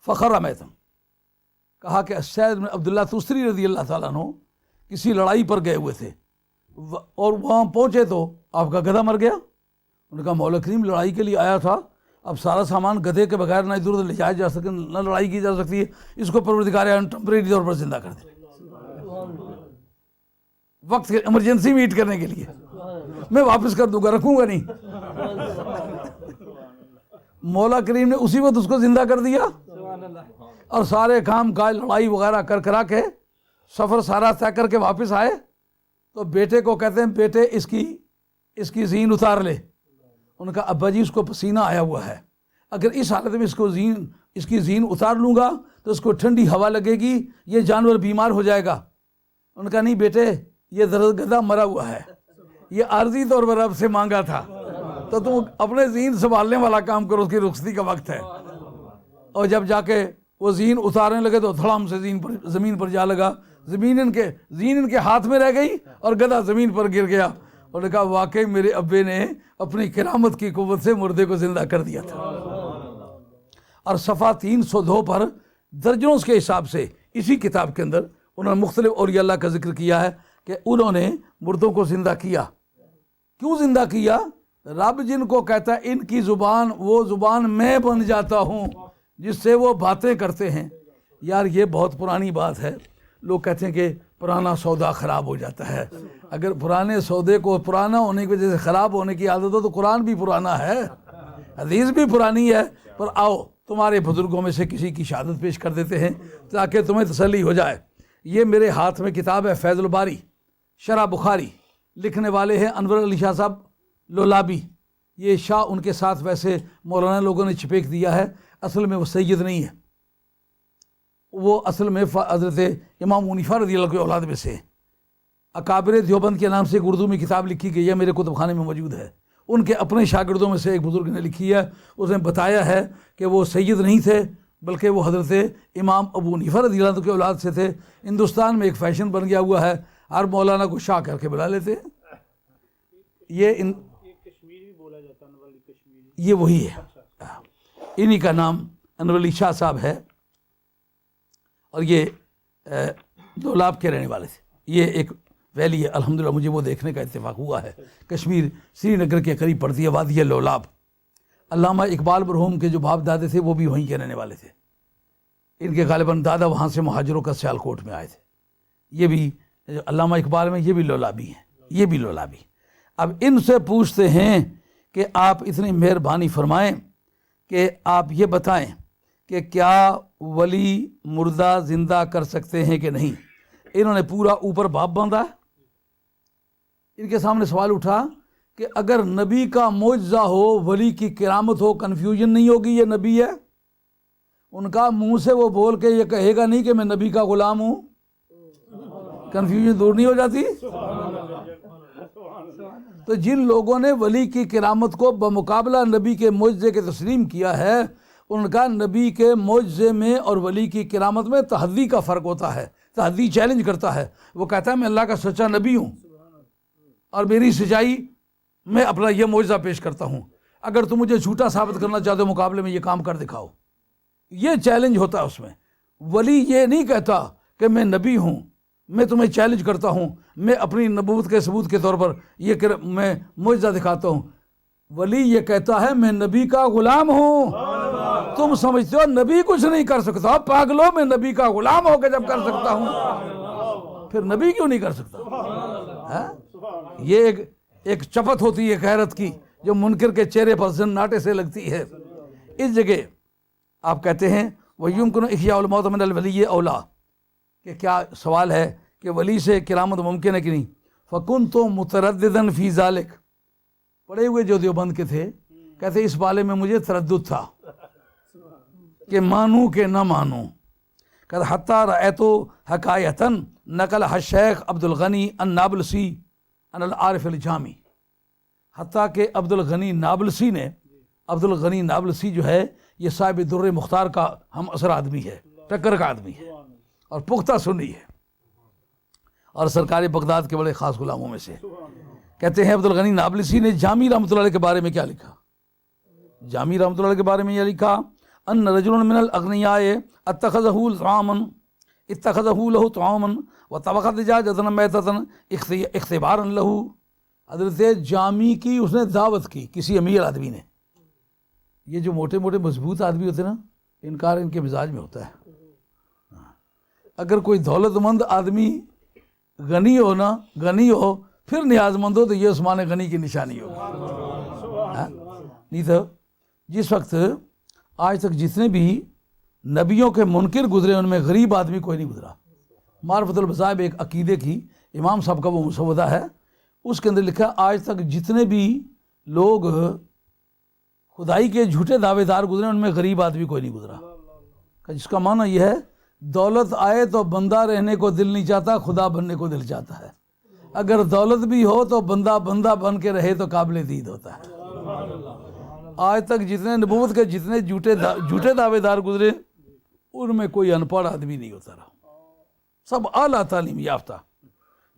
فخر میتا۔ کہا کہ سید بن عبداللہ تستری رضی اللہ تعالیٰ عنہ کسی لڑائی پر گئے ہوئے تھے اور وہاں پہنچے تو آپ کا گدھا مر گیا۔ انہوں نے کہا مولا کریم لڑائی کے لیے آیا تھا، اب سارا سامان گدھے کے بغیر نہ ادھر ادھر لے جایا جا سکے، نہ لڑائی کی جا سکتی ہے، اس کو پروردگار عالم ٹمپریری طور پر زندہ کر دے وقت کے ایمرجنسی میٹ کرنے کے لیے، میں واپس کر دوں گا، رکھوں گا نہیں۔ مولا کریم نے اسی وقت اس کو زندہ کر دیا اور سارے کام کاج لڑائی وغیرہ کرا کے سفر سارا طے کر کے واپس آئے تو بیٹے کو کہتے ہیں بیٹے اس کی زین اتار لے۔ ان کا ابا جی اس کو پسینہ آیا ہوا ہے، اگر اس حالت میں اس کی زین اتار لوں گا تو اس کو ٹھنڈی ہوا لگے گی، یہ جانور بیمار ہو جائے گا۔ ان کا نہیں بیٹے یہ درد گدھا مرا ہوا ہے، یہ عارضی طور پر رب سے مانگا تھا، تو تم اپنے زین سنبھالنے والا کام کرو، اس کی رخصتی کا وقت ہے۔ اور جب جا کے وہ زین اتارنے لگے تو دھڑام سے زمین پر جا لگا، زین ان کے ہاتھ میں رہ گئی اور گدھا زمین پر گر گیا۔ اور نے کہا واقعی میرے ابے نے اپنی کرامت کی قوت سے مردے کو زندہ کر دیا تھا۔ اور صفحہ 302 پر درجنوں کے حساب سے اسی کتاب کے اندر انہوں نے مختلف اولیاء اللہ کا ذکر کیا ہے کہ انہوں نے مردوں کو زندہ کیا۔ کیوں زندہ کیا؟ رب جن کو کہتا ہے ان کی زبان وہ زبان میں بن جاتا ہوں جس سے وہ باتیں کرتے ہیں۔ یار یہ بہت پرانی بات ہے، لوگ کہتے ہیں کہ پرانا سودا خراب ہو جاتا ہے۔ اگر پرانے سودے کو پرانا ہونے کی وجہ سے خراب ہونے کی عادت ہو تو قرآن بھی پرانا ہے، حدیث بھی پرانی ہے، پر آؤ تمہارے بزرگوں میں سے کسی کی شہادت پیش کر دیتے ہیں تاکہ تمہیں تسلی ہو جائے۔ یہ میرے ہاتھ میں کتاب ہے فیض الباری شرح بخاری، لکھنے والے ہیں انور علی شاہ صاحب لولابی۔ یہ شاہ ان کے ساتھ ویسے مولانا لوگوں نے چھپیک دیا ہے، اصل میں وہ سید نہیں ہے، وہ اصل میں حضرت امام حنیفہ رضی اللہ کے اولاد میں سے۔ اکابر دیوبند کے نام سے ایک اردو میں کتاب لکھی گئی ہے، میرے کتب خانے میں موجود ہے، ان کے اپنے شاگردوں میں سے ایک بزرگ نے لکھی ہے۔ اس نے بتایا ہے کہ وہ سید نہیں تھے بلکہ وہ حضرت امام ابو حنیفہ رضی اللہ عنہ کے اولاد سے تھے۔ ہندوستان میں ایک فیشن بن گیا ہوا ہے، ہر مولانا کو شاہ کر کے بلا لیتے ہیں۔ یہ وہی ہے، انہی کا نام انور علی شاہ صاحب ہے، اور یہ لولاب کے رہنے والے تھے. یہ ایک ویلی ہے، الحمدللہ مجھے وہ دیکھنے کا اتفاق ہوا ہے. کشمیر سری نگر کے قریب پڑتی ہے وادی لولاب. علامہ اقبال مرحوم کے جو باپ دادے تھے وہ بھی وہیں کے رہنے والے تھے. ان کے غالباً دادا وہاں سے مہاجروں کا سیالکوٹ میں آئے تھے. یہ بھی علامہ اقبال میں یہ بھی لولابی ہیں، یہ بھی لولابی. اب ان سے پوچھتے ہیں کہ آپ اتنی مہربانی فرمائیں کہ آپ یہ بتائیں کہ کیا ولی مردہ زندہ کر سکتے ہیں کہ نہیں. انہوں نے پورا اوپر باب باندھا. ان کے سامنے سوال اٹھا کہ اگر نبی کا معجزہ ہو، ولی کی کرامت ہو، کنفیوژن نہیں ہوگی یہ نبی ہے؟ ان کا منہ سے وہ بول کے یہ کہے گا نہیں کہ میں نبی کا غلام ہوں؟ کنفیوژن دور نہیں ہو جاتی؟ تو جن لوگوں نے ولی کی کرامت کو بمقابلہ نبی کے معجزے کے تسلیم کیا ہے، ان کا نبی کے معجزے میں اور ولی کی کرامت میں تحدی کا فرق ہوتا ہے. تحدی چیلنج کرتا ہے. وہ کہتا ہے میں اللہ کا سچا نبی ہوں اور میری سچائی میں اپنا یہ معجزہ پیش کرتا ہوں، اگر تم مجھے جھوٹا ثابت کرنا چاہتے ہو مقابلے میں یہ کام کر دکھاؤ. یہ چیلنج ہوتا ہے اس میں. ولی یہ نہیں کہتا کہ میں نبی ہوں، میں تمہیں چیلنج کرتا ہوں، میں اپنی نبوت کے ثبوت کے طور پر یہ میں معجزہ دکھاتا ہوں. ولی یہ کہتا ہے میں نبی کا غلام ہوں. تم سمجھتے ہو نبی کچھ نہیں کر سکتا؟ پاگلو، میں نبی کا غلام ہو کے جب کر سکتا ہوں پھر نبی کیوں نہیں کر سکتا؟ یہ ایک چپت ہوتی ہے غیرت کی جو منکر کے چہرے پر زناٹے سے لگتی ہے. اس جگہ آپ کہتے ہیں وَيُمْكِنُ إِحْيَاءُ الْمَوْتِ مِنَ الْوَلِيِّ أَوْلَىٰ، کہ کیا سوال ہے کہ ولی سے کرامت ممکن ہے کہ نہیں. فَكُنْتُ مُتَرَدِّدًا فِي ذَلِكَ، پڑے ہوئے جو دیوبند کے تھے کہتے اس بارے میں مجھے تردد تھا کہ مانوں کہ نہ مانوں. کہ حتیٰ رأیتو حکایتاً نقلہ الشیخ عبد الغنی النابلسی عن العارف الجامی، حتیٰ کہ عبد الغنی نابلسی نے، عبد الغنی نابلسی جو ہے یہ صاحب در مختار کا ہم اثر آدمی ہے، ٹکر کا آدمی ہے اور پختہ سنی ہے اور سرکار بغداد کے بڑے خاص غلاموں میں سے. کہتے ہیں عبد الغنی نابلسی نے جامی رحمۃ اللہ علیہ کے بارے میں کیا لکھا. جامی رحمۃ اللہ علیہ کے بارے میں یہ لکھا ان رجل من الاغنیاء اتخذہ له طعاما وطبخ دجاجۃ میتۃ اختبارا له. حضرت جامی کی اس نے دعوت کی کسی امیر آدمی نے. یہ جو موٹے موٹے مضبوط آدمی ہوتے ہیں نا، انکار ان کے مزاج میں ہوتا ہے. اگر کوئی دولت مند آدمی غنی ہو نا، غنی ہو پھر نیاز مند ہو تو یہ عثمان غنی کی نشانی ہوگی. نہیں تو جس وقت آج تک جتنے بھی نبیوں کے منکر گزرے ان میں غریب آدمی کوئی نہیں گزرا. معرفت المذاہب ایک عقیدے کی امام صاحب کا وہ مسودہ ہے، اس کے اندر لکھا آج تک جتنے بھی لوگ خدائی کے جھوٹے دعوے دار گزرے ان میں غریب آدمی کوئی نہیں گزرا. جس کا معنی یہ ہے دولت آئے تو بندہ رہنے کو دل نہیں چاہتا، خدا بننے کو دل چاہتا ہے. اگر دولت بھی ہو تو بندہ بن کے رہے تو قابل دید ہوتا ہے. آج تک جتنے نبوت کے جتنے جھوٹے دعوے دار گزرے ان میں کوئی ان پڑھ آدمی نہیں ہوتا رہا، سب اعلیٰ تعلیم یافتہ.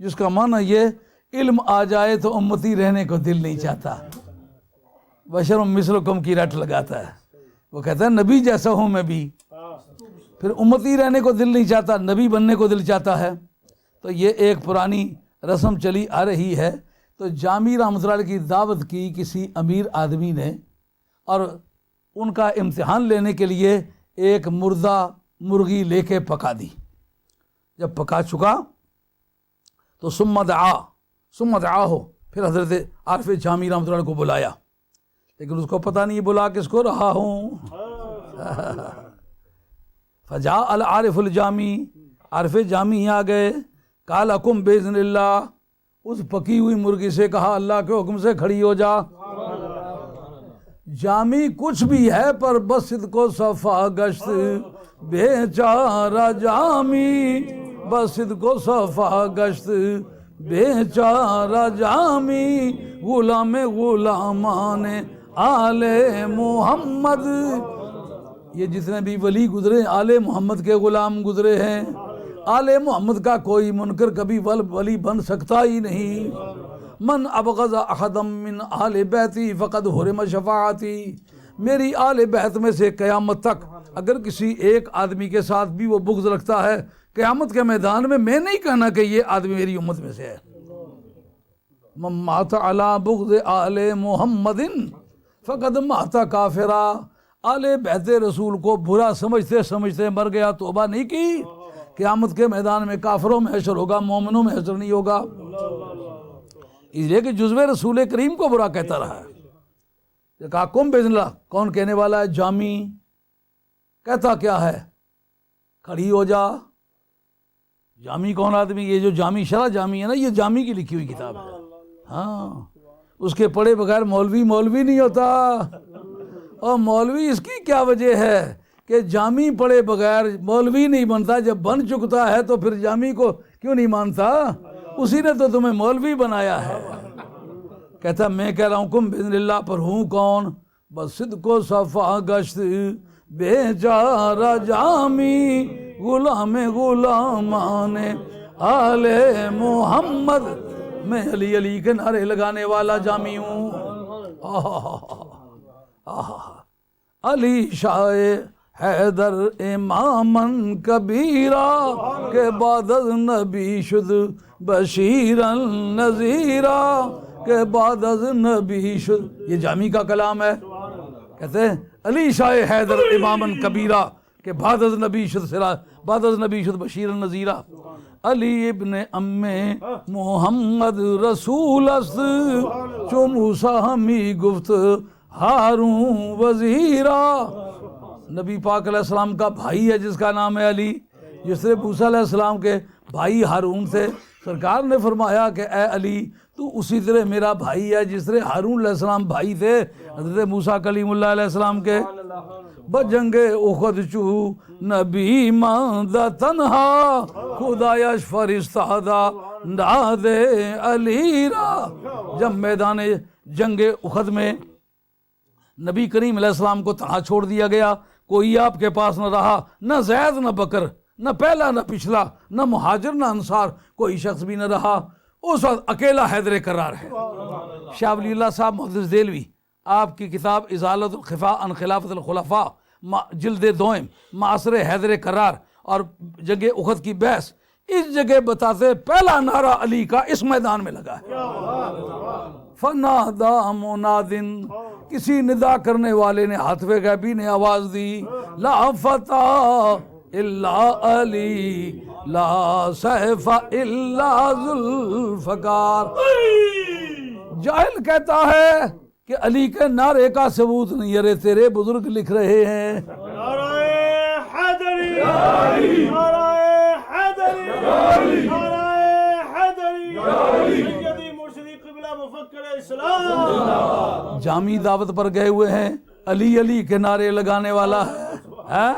جس کا معنی یہ علم آ جائے تو امتی رہنے کو دل نہیں چاہتا، بشر مثلکم کی رٹ لگاتا ہے. وہ کہتا ہے نبی جیسا ہوں میں بھی، پھر امتی رہنے کو دل نہیں چاہتا، نبی بننے کو دل چاہتا ہے. تو یہ ایک پرانی رسم چلی آ رہی ہے. تو جامی رحمۃ اللہ علیہ کی دعوت کی کسی امیر آدمی نے اور ان کا امتحان لینے کے لیے ایک مردہ مرغی لے کے پکا دی. جب پکا چکا تو ثم دعا ہو، پھر حضرت عارف جامی رحمۃ اللہ علیہ کو بلایا، لیکن اس کو پتہ نہیں بلا کس کو رہا ہوں. فجاء العارف الجامی، عارف جامی آ گئے. قال قم باذن اللہ، اس پکی ہوئی مرغی سے کہا اللہ کے حکم سے کھڑی ہو جا. جامی کچھ بھی ہے پر بسد کو صفا گشت بیچارہ جامی، بسد کو صفا گشت بیچارہ جامی، غلام غلامان آل محمد. یہ جتنے بھی ولی گزرے آل محمد کے غلام گزرے ہیں. آل محمد کا کوئی منکر کبھی ولی بن سکتا ہی نہیں. من ابغض احدا من آل بیتی فقد حرم شفاعتی، میری آل بیت میں سے قیامت تک اگر کسی ایک آدمی کے ساتھ بھی وہ بغض رکھتا ہے، قیامت کے میدان میں نہیں کہنا کہ یہ آدمی میری امت میں سے ہے۔ من مات علی بغض آل محمد فقد مات کافرا، آل بیت رسول کو برا سمجھتے سمجھتے مر گیا، توبہ نہیں کی، قیامت کے میدان میں کافروں میں حشر ہوگا، مومنوں میں حشر نہیں ہوگا، اس لیے کہ جزو رسول کریم کو برا کہتا رہا ہے۔ کہا کم بزن اللہ، کون کہنے والا ہے؟ جامی۔ کہتا کیا ہے؟ کھڑی ہو جا۔ جامی کون آدمی؟ یہ جو جامی شرح جامی ہے نا، یہ جامی کی لکھی ہوئی کتاب ہے، ہاں، اس کے پڑھے بغیر مولوی نہیں ہوتا۔ اور مولوی اس کی کیا وجہ ہے کہ جامی پڑھے بغیر مولوی نہیں بنتا؟ جب بن چکتا ہے تو پھر جامی کو کیوں نہیں مانتا؟ اسی نے تو تمہیں مولوی بنایا ہے۔ کہتا میں کہہ رہا ہوں کم بإذن اللہ پر ہوں کون؟ بس صدق و صفا گشت بیچارہ جامی، غلامان آل محمد، میں علی علی کے نعرے لگانے والا جامی ہوں۔ علی شاہ حیدر امامن کبیرہ کے بعد از نبی شد بشیرن نذیرہ، کے بعد از نبی شد، یہ جامی کا کلام ہے۔ کہتے ہیں علی شاہ حیدر امامن کبیرہ کہ بعد از نبی شد بشیرن نذیرہ، علی ابن ام محمد رسول است، چو موسیٰ ہمی گفت ہارون وزیرہ، نبی پاک علیہ السلام کا بھائی ہے جس کا نام ہے علی، جس طرح موسیٰ علیہ السلام کے بھائی ہارون تھے، سرکار نے فرمایا کہ اے علی تو اسی طرح میرا بھائی ہے جس طرح ہارون علیہ السلام بھائی تھے حضرت موسیٰ کلیم اللہ علیہ السلام کے۔ بجنگ احد چو نبی ماندہ تنہا، خدایش فرستادہ داد علی را، جب میدان جنگ احد میں نبی کریم علیہ السلام کو تنہا چھوڑ دیا گیا، کوئی آپ کے پاس نہ رہا، نہ زید نہ بکر، نہ پہلا نہ پچھلا، نہ مہاجر نہ انصار، کوئی شخص بھی نہ رہا، اس وقت اکیلا حیدر کرار ہے۔ شاہ ولی اللہ صاحب محدث دہلوی، آپ کی کتاب ازالۃ الخفاء عن خلافت الخلفاء جلد دوئم، معاصر حیدر کرار اور جنگ احد کی بحث، اس جگہ بتاتے پہلا نعرہ علی کا اس میدان میں لگا ہے۔ فنادى مناد، کسی ندا کرنے والے نے ہاتف غیبی نے آواز دی، لا فتح الا علی، لا سیف الا ذوالفقار۔ جاہل کہتا ہے کہ علی کے نعرے کا ثبوت نہیں، ارے تیرے بزرگ لکھ رہے ہیں۔ نعرہ حیدری، نعرہ حیدری، نعرہ حیدری، سیدی مرشدی قبلہ مفکر اسلام۔ جامی دعوت پر گئے ہوئے ہیں، علی علی کے نعرے لگانے والا ہے۔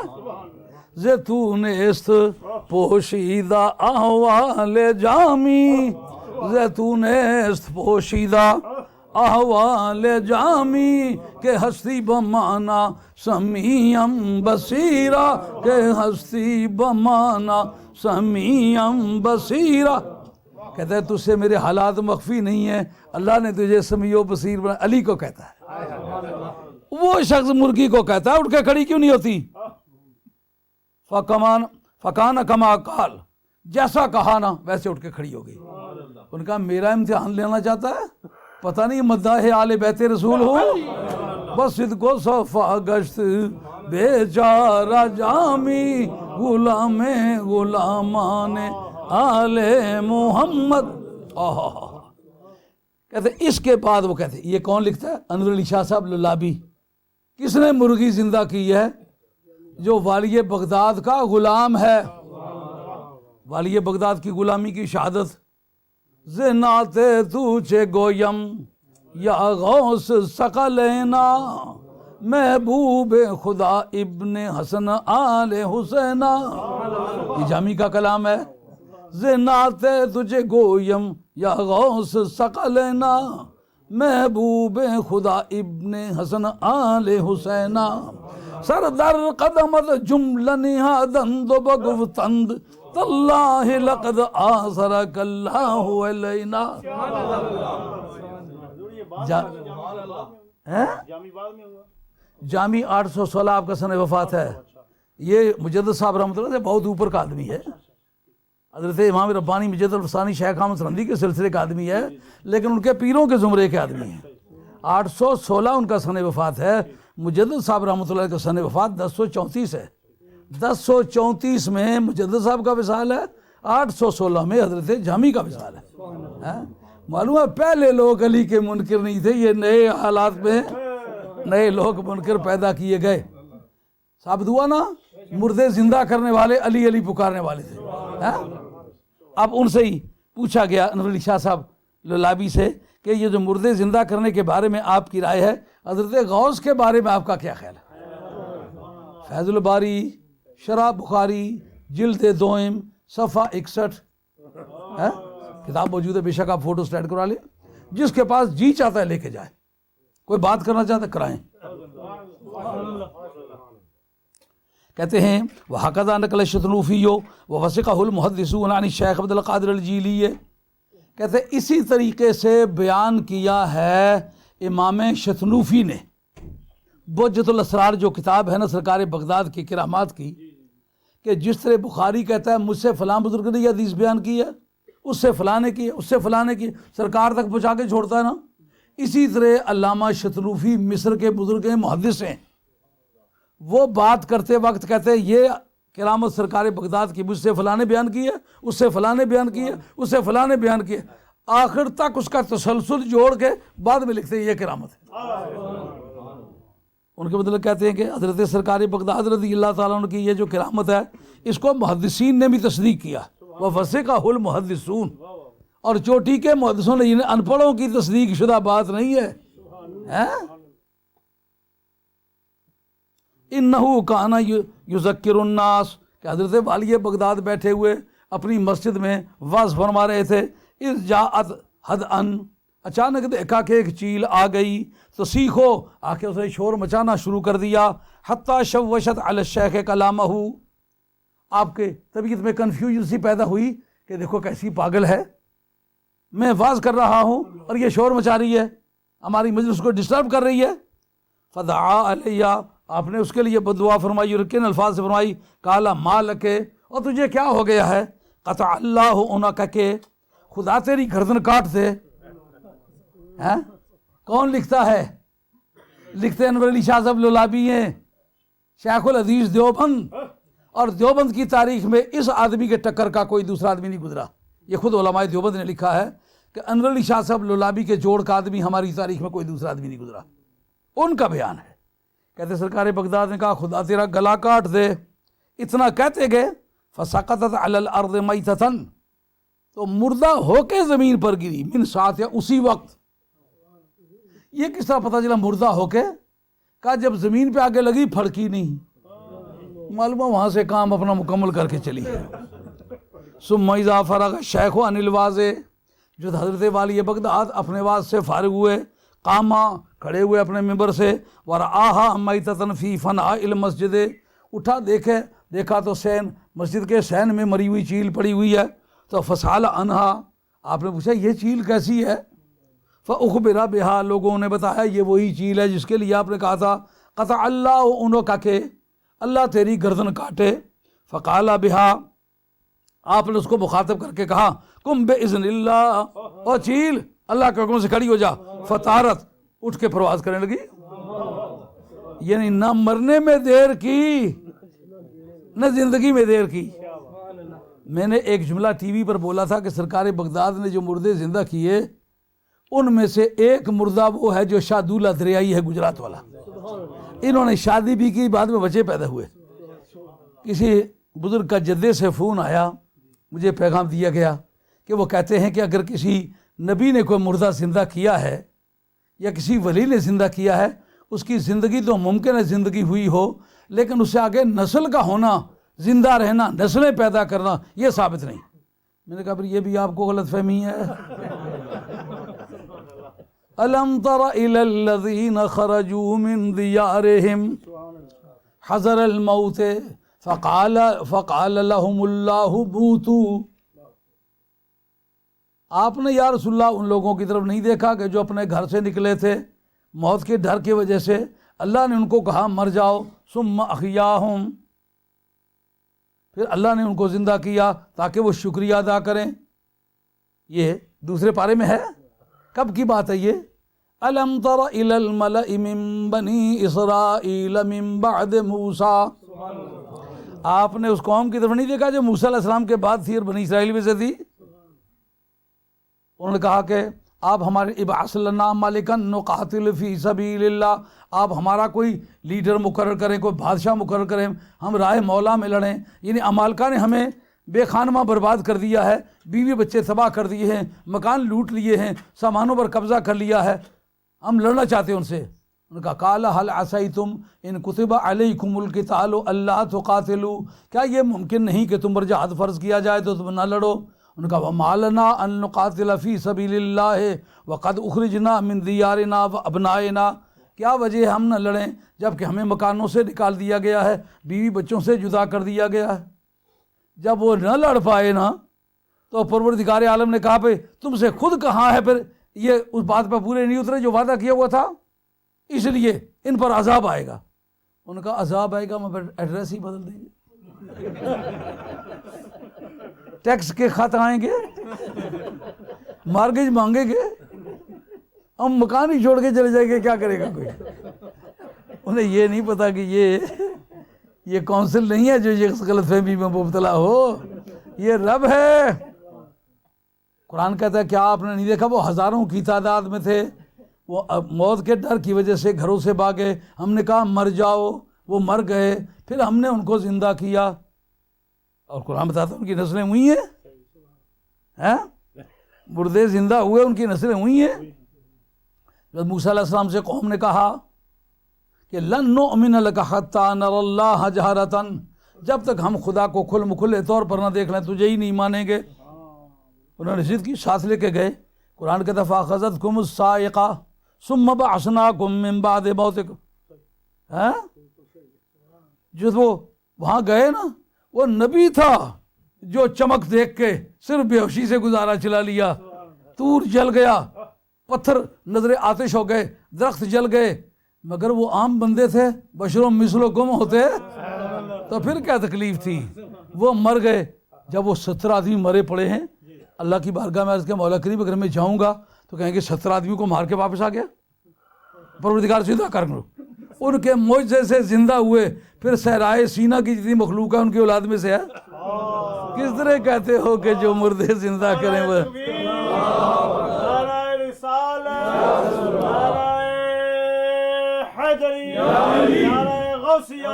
زیتون است پوشیدہ احوال جامی، زیتون است پوشیدہ احوال جامی، کہ ہستی بمانا سمیم بصیرہ، کہ ہستی بمانا سمیم بصیرہ۔ کہتا ہے تجھ سے میرے حالات مخفی نہیں ہیں، اللہ نے تجھے سمیع و بصیر بنا۔ علی کو کہتا ہے، وہ شخص مرغی کو کہتا ہے اٹھ کے کھڑی کیوں نہیں ہوتی؟ فکان کما قال، جیسا کہا نا ویسے اٹھ کے کھڑی ہو گئی۔ ان کا میرا امتحان لینا چاہتا ہے، پتہ نہیں مداح آل بیت رسول ہو۔ بس صدق و صفا گشت بیچارہ جامی، غلامان آل محمد۔ کہتے اس کے بعد وہ کہتے یہ کون لکھتا ہے؟ انور علی شاہ صاحب للابی۔ کس نے مرغی زندہ کی ہے؟ جو والی بغداد کا غلام ہے، والی بغداد کی غلامی کی شہادت۔ زنات توچے گویم یا غوث ثقلینا، محبوب خدا ابن حسن آل حسینہ، یہ جامی کا کلام ہے۔ زنات تجھے گویم یا غوث ثقلینا، محبوب خدا ابن حسن آل حسینہ، سر در قدمت جملہ نہادند و بگفتند، تاللہ لقد آثرک اللہ علینا۔ جامی بعد میں ہوا، جامی 816 آپ کا سن وفات ہے. یہ مجدد صاحب رحمۃ اللہ سے بہت اوپر کا آدمی ہے. حضرت امام ربانی مجدد الفسانی شیخ احمد سرندی کے سلسلے کا آدمی ہے، لیکن ان کے پیروں کے زمرے کے آدمی ہیں. 816 ان کا سن وفات ہے. مجدد صاحب رحمۃ اللہ کا سن وفات 1034 ہے. 1034 میں مجدد صاحب کا وصال ہے، 816 میں حضرت جامی کا وصال ہے. معلوم ہے پہلے لوگ علی کے منکر نہیں تھے، یہ نئے حالات میں نئے لوگ منکر پیدا کیے گئے. ثابت ہوا نا، مردے زندہ کرنے والے علی علی پکارنے والے تھے. اب ان سے ہی پوچھا گیا انور علی شاہ صاحب لولابی سے کہ یہ جو مردے زندہ کرنے کے بارے میں آپ کی رائے ہے، حضرت غوث کے بارے میں آپ کا کیا خیال ہے؟ فیض الباری شرح بخاری جلد دوئم صفحہ 61 کتاب موجود ہے، بے شک آپ فوٹو سٹیٹ کروا لیں. جس کے پاس جی چاہتا ہے لے کے جائے، کوئی بات کرنا چاہتا ہے کرائیں. کہتے ہیں وَحَكَذَا نَقَلَ الشَّتْنُوفِيُّ وَوَثِقَهُ الْمُحَدِّثُونَ عَنِ الشیخ عبد القادر الجیلی. کہتے ہیں اسی طریقے سے بیان کیا ہے امام شتنوفی نے بہجت الاسرار جو کتاب ہے نا سرکار بغداد کی کرامات کی، کہ جس طرح بخاری کہتا ہے مجھ سے فلاں بزرگ نے یہ حدیث بیان کی ہے، اس سے فلاں نے کی ہے، اس سے فلاں نے کی ہے، سرکار تک پہنچا کے چھوڑتا ہے نا. اسی طرح علامہ شتنوفی مصر کے بزرگ ہیں، محدث ہیں. وہ بات کرتے وقت کہتے ہیں یہ کرامت سرکار بغداد کی مجھ سے فلاں نے بیان کی ہے، اس سے فلاں نے بیان کی ہے، اس سے فلاں نے بیان کی ہے. آخر تک اس کا تسلسل جوڑ کے بعد میں لکھتے ہیں یہ کرامت ہے. ان کے مطلب کہتے ہیں کہ حضرت سرکار بغداد رضی اللہ تعالیٰ عنہ کی یہ جو کرامت ہے اس کو محدثین نے بھی تصدیق کیا، وَفَسِقَهُ الْمُحَدِّثُونَ. اور چوٹی کے محدثوں نے، یہ ان پڑھوں کی تصدیق شدہ بات نہیں ہے. اِنَّهُ كَانَ يُذَكِّرُ النَّاسَ کہ حضرت والی بغداد بیٹھے ہوئے اپنی مسجد میں واعظ فرما رہے تھے. اِذْ جَاءَتْ حَدْأً اچانک دیکھا کہ ایک چیل آ گئی تو سیکھو آ کے اس نے شور مچانا شروع کر دیا. حتیٰ شوشت علی الشیخ کلامہ، آپ کے طبیعت میں کنفیوژن سی پیدا ہوئی کہ دیکھو کیسی پاگل ہے، میں واز کر رہا ہوں اور یہ شور مچا رہی ہے، ہماری مجلس کو ڈسٹرب کر رہی ہے. فدعا علیہ، آپ نے اس کے لیے بدعا فرمائی اور کن الفاظ سے فرمائی، قال ما لک، اور تجھے کیا ہو گیا ہے؟ قطع اللہ عنقک، کہ خدا تیری گردن کاٹ دے. کون لکھتا ہے؟ لکھتے انور علی شاہ صاحب لولابی ہیں، شیخ الحدیث دیوبند. اور دیوبند کی تاریخ میں اس آدمی کے ٹکر کا کوئی دوسرا آدمی نہیں گزرا. یہ خود علماء دیوبند نے لکھا ہے کہ انور علی شاہ صاحب لولابی کے جوڑ کا آدمی ہماری تاریخ میں کوئی دوسرا آدمی نہیں گزرا. ان کا بیان ہے. کہتے سرکار بغداد نے کہا خدا تیرا گلا کاٹ دے. اتنا کہتے گئے فسقطت علی الارض میتۃ، تو مردہ ہو کے زمین پر گری، من ساتھ یا اسی وقت. یہ کس طرح پتہ چلا مردہ ہو کے؟ کہا جب زمین پہ آگے لگی پھڑکی نہیں، معلوم وہاں سے کام اپنا مکمل کر کے چلی. ثم اذا فرغ الشیخ عن الواعظ، جو حضرت والی بغداد اپنے واعظ سے فارغ ہوئے، قاما، کھڑے ہوئے اپنے ممبر سے، ورآہا میتۃ فی فناء المسجد، اٹھا دیکھا تو سین، مسجد کے سین میں مری ہوئی چیل پڑی ہوئی ہے. تو فسال عنہا، آپ نے پوچھا یہ چیل کیسی ہے؟ فاخبر بہا، لوگوں نے بتایا یہ وہی چیل ہے جس کے لیے آپ نے کہا تھا قطع اللہ عنقک، کہ اللہ تیری گردن کاٹے. فقال بہا، آپ نے اس کو مخاطب کر کے کہا قم باذن اللہ، او چیل اللہ کے حکم سے کھڑی ہو جا. فطارت، اٹھ کے پرواز کرنے لگی. یعنی نہ مرنے میں دیر کی نہ زندگی میں دیر کی. میں نے ایک جملہ ٹی وی پر بولا تھا کہ سرکار بغداد نے جو مردے زندہ کیے ان میں سے ایک مردہ وہ ہے جو شاہ دولہ دریائی ہے، گجرات والا. انہوں نے شادی بھی کی، بعد میں بچے پیدا ہوئے. کسی بزرگ کا جدے سے فون آیا، مجھے پیغام دیا گیا کہ وہ کہتے ہیں کہ اگر کسی نبی نے کوئی مردہ زندہ کیا ہے یا کسی ولی نے زندہ کیا ہے، اس کی زندگی تو ممکن ہے زندگی ہوئی ہو، لیکن اس سے آگے نسل کا ہونا، زندہ رہنا، نسلیں پیدا کرنا، یہ ثابت نہیں. میں نے کہا پھر یہ بھی آپ کو غلط فہمی ہے. أَلَمْ تَرَ إِلَى الَّذِينَ خَرَجُوا مِنْ دِيَارِهِمْ حَذَرَ الْمَوْتِ فَقَالَ لَهُمُ اللَّهُ مُوتُوا. آپ نے یا رسول اللہ ان لوگوں کی طرف نہیں دیکھا کہ جو اپنے گھر سے نکلے تھے موت کے ڈر کی وجہ سے، اللہ نے ان کو کہا مر جاؤ، ثم احیاہم، پھر اللہ نے ان کو زندہ کیا تاکہ وہ شکریہ ادا کریں۔ یہ دوسرے پارے میں ہے، کب کی بات ہے یہ؟ الم تر الی الملأ من بنی اسرائیل من بعد موسیٰ، آپ نے اس قوم کی طرف نہیں دیکھا جو موسیٰ علیہ السلام کے بعد تھی اور بنی اسرائیل میں سے تھی؟ انہوں نے کہا کہ آپ ہمارے ابعث لنا ملکا نقاتل فی سبیل اللہ، آپ ہمارا کوئی لیڈر مقرر کریں، کوئی بادشاہ مقرر کریں، ہم راہ مولا میں لڑیں۔ یعنی عمالقہ نے ہمیں بے خانمہ برباد کر دیا ہے، بیوی بچے تباہ کر دیے ہیں، مکان لوٹ لیے ہیں، سامانوں پر قبضہ کر لیا ہے، ہم لڑنا چاہتے ہیں ان سے۔ انہوں نے کہا قال هل عصیتم ان کتب علیکم القتال الا تقاتلوا، کیا یہ ممکن نہیں کہ تم پر جہاد فرض کیا جائے تو تم نہ لڑو؟ انہوں نے کہا وما لنا ان نقاتل فی سبیل اللہ وقد اخرجنا من دیارنا وابنائنا، کیا وجہ ہے ہم نہ لڑیں جبکہ ہمیں مکانوں سے نکال دیا گیا ہے، بیوی بچوں سے جدا کر دیا گیا ہے۔ جب وہ نہ لڑ پائے نا تو پروردگار عالم نے کہا پہ تم سے خود کہاں ہے، پھر یہ اس بات پہ پورے نہیں اترے جو وعدہ کیا ہوا تھا، اس لیے ان پر عذاب آئے گا۔ ان کا عذاب آئے گا، میں ایڈریس ہی بدل دیں گے، ٹیکس کے خط آئیں گے، مارگیج مانگیں گے، ہم مکان ہی چھوڑ کے چلے جائیں گے، کیا کرے گا کوئی؟ انہیں یہ نہیں پتا کہ یہ کونسل نہیں ہے جو یہ غلط فہمی میں مبتلا ہو، یہ رب ہے۔ قرآن کہتا ہے کیا آپ نے نہیں دیکھا وہ ہزاروں کی تعداد میں تھے، وہ موت کے ڈر کی وجہ سے گھروں سے بھاگے، ہم نے کہا مر جاؤ، وہ مر گئے، پھر ہم نے ان کو زندہ کیا، اور قرآن بتاتا ہے ان کی نسلیں ہوئی ہیں، مردے زندہ ہوئے، ان کی نسلیں ہوئی ہیں۔ جب موسیٰ علیہ السلام سے قوم نے کہا کہ لن نؤمن لک حتی نری اللہ جہرۃ، جب تک ہم خدا کو کھلے طور پر نہ دیکھ لیں تجھے ہی نہیں مانیں گے۔ انہوں نے ضد کی، ساتھ لے کے گئے۔ قرآن کہتا ہے فاخذتکم الصاعقہ ثم بعثناکم من بعد موتکم، جو وہ وہاں گئے نا، وہ نبی تھا جو چمک دیکھ کے صرف بے ہوشی سے گزارا چلا لیا، طور جل گیا، پتھر نظر آتش ہو گئے، درخت جل گئے، مگر وہ عام بندے تھے، بشر مثلکم ہوتے تو پھر کیا تکلیف تھی؟ وہ مر گئے۔ جب وہ 17 آدمی مرے پڑے ہیں، اللہ کی بارگاہ میں عرض کیا مولا کریم اگر میں جاؤں گا تو کہیں گے 17 آدمیوں کو مار کے واپس آ گیا، پروردگار زندہ کر لو۔ ان کے معجزے سے زندہ ہوئے، پھر صحرائے سینا کی جتنی مخلوق ہے ان کی اولاد میں سے ہے۔ کس طرح کہتے ہو کہ جو مردے زندہ کریں وہ؟ نعرہ رسالت، نعرہ حیدری، نعرہ غوثیہ،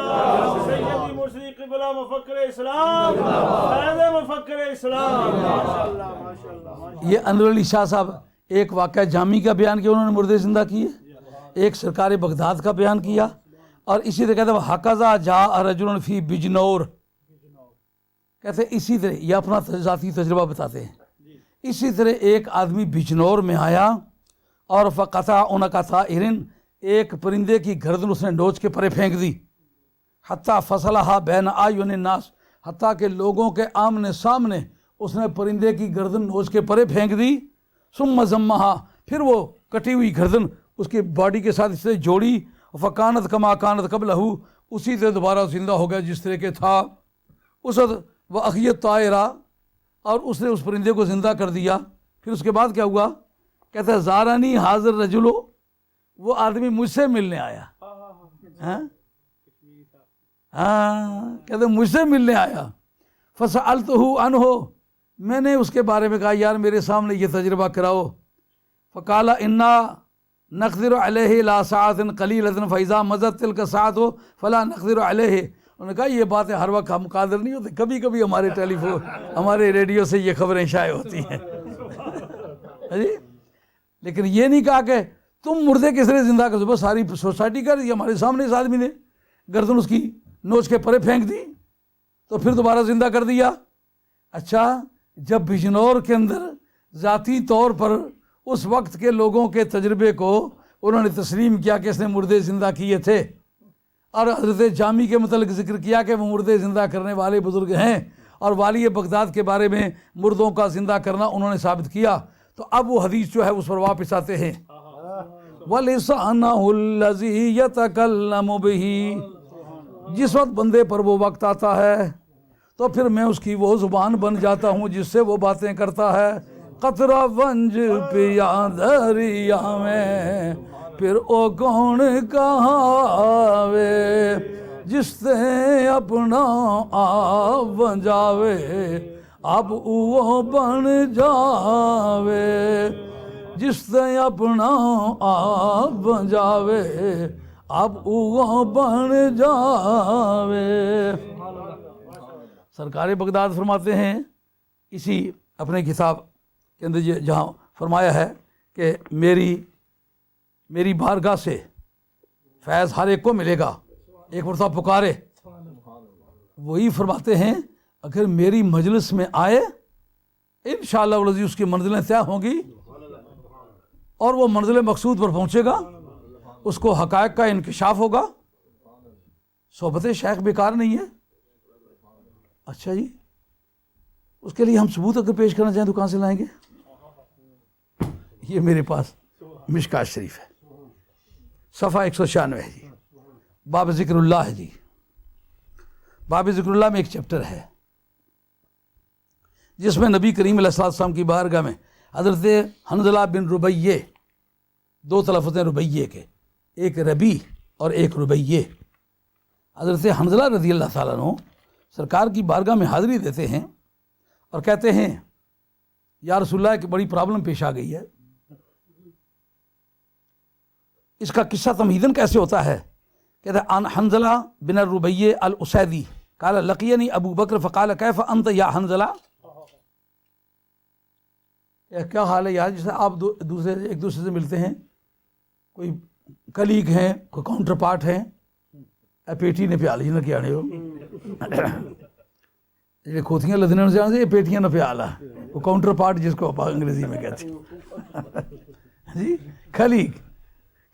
سیدی مرشدی قبلہ مفکر اسلام، فیض مفکر اسلام، ماشاءاللہ ماشاءاللہ۔ یہ انور علی شاہ صاحب ایک واقعہ جامی کا بیان کیا، انہوں نے مردے زندہ کیے، ایک سرکار بغداد کا بیان کیا، اور اسی طرح کہتے ہیں ہکذا جاء رجل فی بجنور، کہتے ہیں اسی طرح، یہ اپنا ذاتی تجربہ بتاتے ہیں، اسی طرح ایک آدمی بجنور میں آیا اور فقطع عنق طائر، ایک پرندے کی گردن اس نے نوچ کے پرے پھینک دی، حتیٰ فصلہا بین اعین الناس، حتیٰ کہ لوگوں کے آمنے سامنے اس نے پرندے کی گردن نوچ کے پرے پھینک دی، ثم ضمہا، پھر وہ کٹی ہوئی گردن اس کی باڈی کے ساتھ اس سے جوڑی، فکانت کما کانت قبلہ، اسی طرح دوبارہ زندہ ہو گیا جس طرح کے تھا اس وقت، وہ اخیت طائرہ، اور اس نے اس پرندے کو زندہ کر دیا۔ پھر اس کے بعد کیا ہوا؟ کہتا ہے زارانی حاضر رجلو، وہ آدمی مجھ سے ملنے آیا، کہتے ہیں مجھ سے ملنے آیا، فسألتہ عنہ، میں نے اس کے بارے میں کہا یار میرے سامنے یہ تجربہ کراؤ، فقال انا نقدر علیہ لا ساعۃ قلیلۃ فاذا مضت تلک الساعۃ فلا نقدر علیہ، انہوں نے کہا یہ باتیں ہر وقت ہم قادر نہیں ہوتے، کبھی کبھی ہمارے ٹیلی فون ہمارے ریڈیو سے یہ خبریں شائع ہوتی ہیں، لیکن یہ نہیں کہا کہ تم مردے کس طرح زندہ کر دو، بس ساری سوسائٹی کر دی، ہمارے سامنے اس آدمی نے گردن اس کی نوچ کے پرے پھینک دی تو پھر دوبارہ زندہ کر دیا۔ اچھا، جب بجنور کے اندر ذاتی طور پر اس وقت کے لوگوں کے تجربے کو انہوں نے تسلیم کیا کہ اس نے مردے زندہ کیے تھے، اور حضرت جامی کے متعلق ذکر کیا کہ وہ مردے زندہ کرنے والے بزرگ ہیں، اور والی بغداد کے بارے میں مردوں کا زندہ کرنا انہوں نے ثابت کیا، تو اب وہ حدیث جو ہے اس پر واپس آتے ہیں۔ وَلِسَانَهُ الَّذِي يَتَكَلَّمُ بِهِ، جس وقت بندے پر وہ وقت آتا ہے تو پھر میں اس کی وہ زبان بن جاتا ہوں جس سے وہ باتیں کرتا ہے. قطرہ ونج پیا دریا میں پھر او کون کہاوے، جس تے اپنا آپ بن جاوے اب وہ بن جاوے، جس تے اپنا آپ بن جاوے اب وہ بن جاوے. سرکار بغداد فرماتے ہیں اسی اپنے کتاب کے اندر جہاں فرمایا ہے کہ میری بارگاہ سے فیض ہر ایک کو ملے گا، ایک مرتبہ پکارے. وہی فرماتے ہیں اگر میری مجلس میں آئے انشاءاللہ والذی اس کی منزلیں طے ہوں گی اور وہ منزل مقصود پر پہنچے گا، اس کو حقائق کا انکشاف ہوگا. صحبت شیخ بیکار نہیں ہے. اچھا جی، اس کے لیے ہم ثبوت اگر پیش کرنا چاہیں تو کہاں سے لائیں گے؟ یہ میرے پاس مشکات شریف ہے، صفحہ 196 ہے جی، باب ذکر اللہ ہے جی. باب ذکر اللہ میں ایک چیپٹر ہے جس میں نبی کریم علیہ السلام کی بارگاہ میں حضرت حنظلہ بن ربیہ، دو تلفظ ہیں ربیہ کے، ایک ربی اور ایک ربیہ. حضرت حنظلہ رضی اللہ تعالیٰ عنہ سرکار کی بارگاہ میں حاضری دیتے ہیں اور کہتے ہیں یا رسول اللہ کی بڑی پرابلم پیش آ گئی ہے. اس کا قصہ تمہیدن کیسے ہوتا ہے؟ کہتے ہیں حنظلہ بن الربیع الاسیدی قال لقینی ابو بکر فقال کیف انت یا حنظلہ، کیا حال ہے یار جیسے آپ ایک دوسرے سے ملتے ہیں، کوئی کلیگ ہیں، کوئی کاؤنٹر پارٹ ہیں. پیٹی نے پیال ہی نہ کیا ہو یہ کھوتیاں لدنے سے آنے یہ پیٹیاں نہ پیالا، وہ کاؤنٹر پارٹ جس کو انگریزی میں کہتے ہیں جی،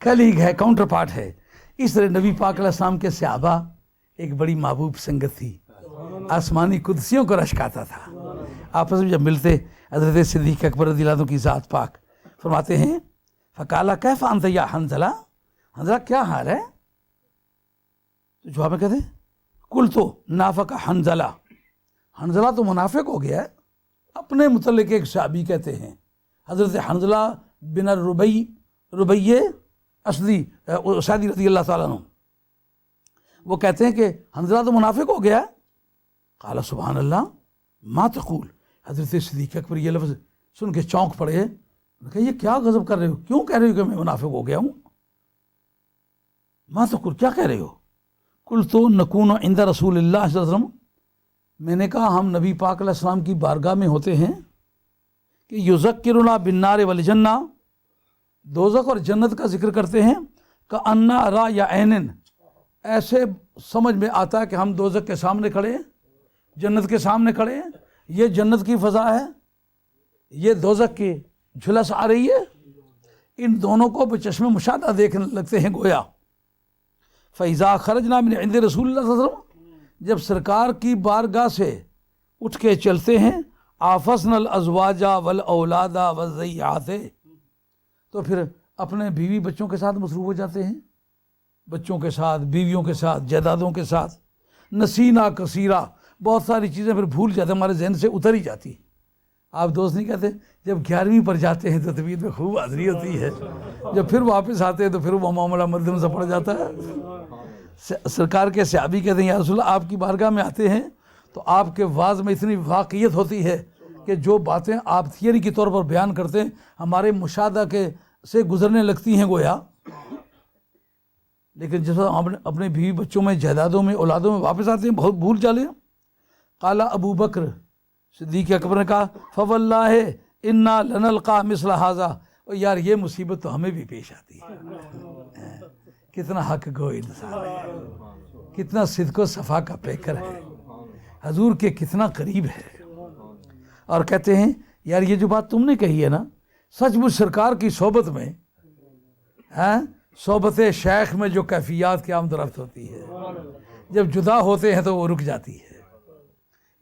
کلیگ ہے، کاؤنٹر پارٹ ہے. اس طرح نبی پاک علیہ السلام کے صحابہ ایک بڑی محبوب سنگت تھی، آسمانی قدسیوں کو رشک آتا تھا. آپس میں جب ملتے حضرت صدیق اکبر رضی اللہ عنہ کی ذات پاک فرماتے ہیں فقال کیف انت یا حنظلہ، حنظلہ کیا حال ہے؟ تو جواب میں کہتے ہیں قلت نافق حنظلہ، حنظلہ تو منافق ہو گیا ہے. اپنے متعلق ایک صحابی کہتے ہیں حضرت حنظلہ بن ربیع اسیدی رضی اللہ تعالیٰ عنہ، وہ کہتے ہیں کہ حنظلہ تو منافق ہو گیا ہے. قال سبحان اللہ ما تقول، حضرت صدیق اکبر یہ لفظ سن کے چونک پڑے کہ یہ کیا غضب کر رہے ہو، کیوں کہہ رہے ہو کہ میں منافق ہو گیا ہوں؟ ما تقول، کیا کہہ رہے ہو؟ قلت نکون عند رسول اللہ صلی اللہ علیہ وسلم، میں نے کہا ہم نبی پاک علیہ السلام کی بارگاہ میں ہوتے ہیں کہ یذکرنا بالنار والجنہ، دوزخ اور جنت کا ذکر کرتے ہیں. کأن ارا یا عینن، ایسے سمجھ میں آتا ہے کہ ہم دوزخ کے سامنے کھڑے ہیں، جنت کے سامنے کھڑے ہیں. یہ جنت کی فضا ہے، یہ دوزخ کی جھلس آ رہی ہے، ان دونوں کو بچشم مشاہدہ دیکھنے لگتے ہیں گویا. فَإِذَا خَرَجْنَا مِنْ عِنْدِ رسول اللہ صلی اللہ علیہ وسلم، جب سرکار کی بارگاہ سے اٹھ کے چلتے ہیں آفسنا الازواج والاولاد والذیات، تو پھر اپنے بیوی بچوں کے ساتھ مصروف ہو جاتے ہیں، بچوں کے ساتھ، بیویوں کے ساتھ، جائیدادوں کے ساتھ. نسینا کثیرہ، بہت ساری چیزیں پھر بھول جاتے ہیں، ہمارے ذہن سے اتر ہی جاتی ہیں. آپ دوست نہیں کہتے جب 11ویں پر جاتے ہیں تو طبیعت میں خوب حاضری ہوتی ہے، جب پھر واپس آتے ہیں تو پھر وہ معاملہ مدھم سے پڑ جاتا ہے. سرکار کے صحابی کہتے ہیں یا رسول اللہ آپ کی بارگاہ میں آتے ہیں تو آپ کے واعظ میں اتنی واقعیت ہوتی ہے کہ جو باتیں آپ تھیوری کے طور پر بیان کرتے ہیں ہمارے مشاہدہ کے سے گزرنے لگتی ہیں گویا. لیکن جب ہم اپنے بیوی بچوں میں، جائیدادوں میں، اولادوں میں واپس آتے ہیں بہت بھول جالے. قال ابو بکر، صدیق اکبر نے کہا فواللہ انا لنلقى مثل هذا، اور یار یہ مصیبت تو ہمیں بھی پیش آتی ہے. کتنا حق گو انسان ہے، کتنا صدق و صفا کا پیکر ہے، حضور کے کتنا قریب ہے. اور کہتے ہیں یار یہ جو بات تم نے کہی ہے نا، سچ مچ سرکار کی صحبت میں، صحبت شیخ میں جو کیفیات کی آمد رفت ہوتی ہے، جب جدا ہوتے ہیں تو وہ رک جاتی ہے.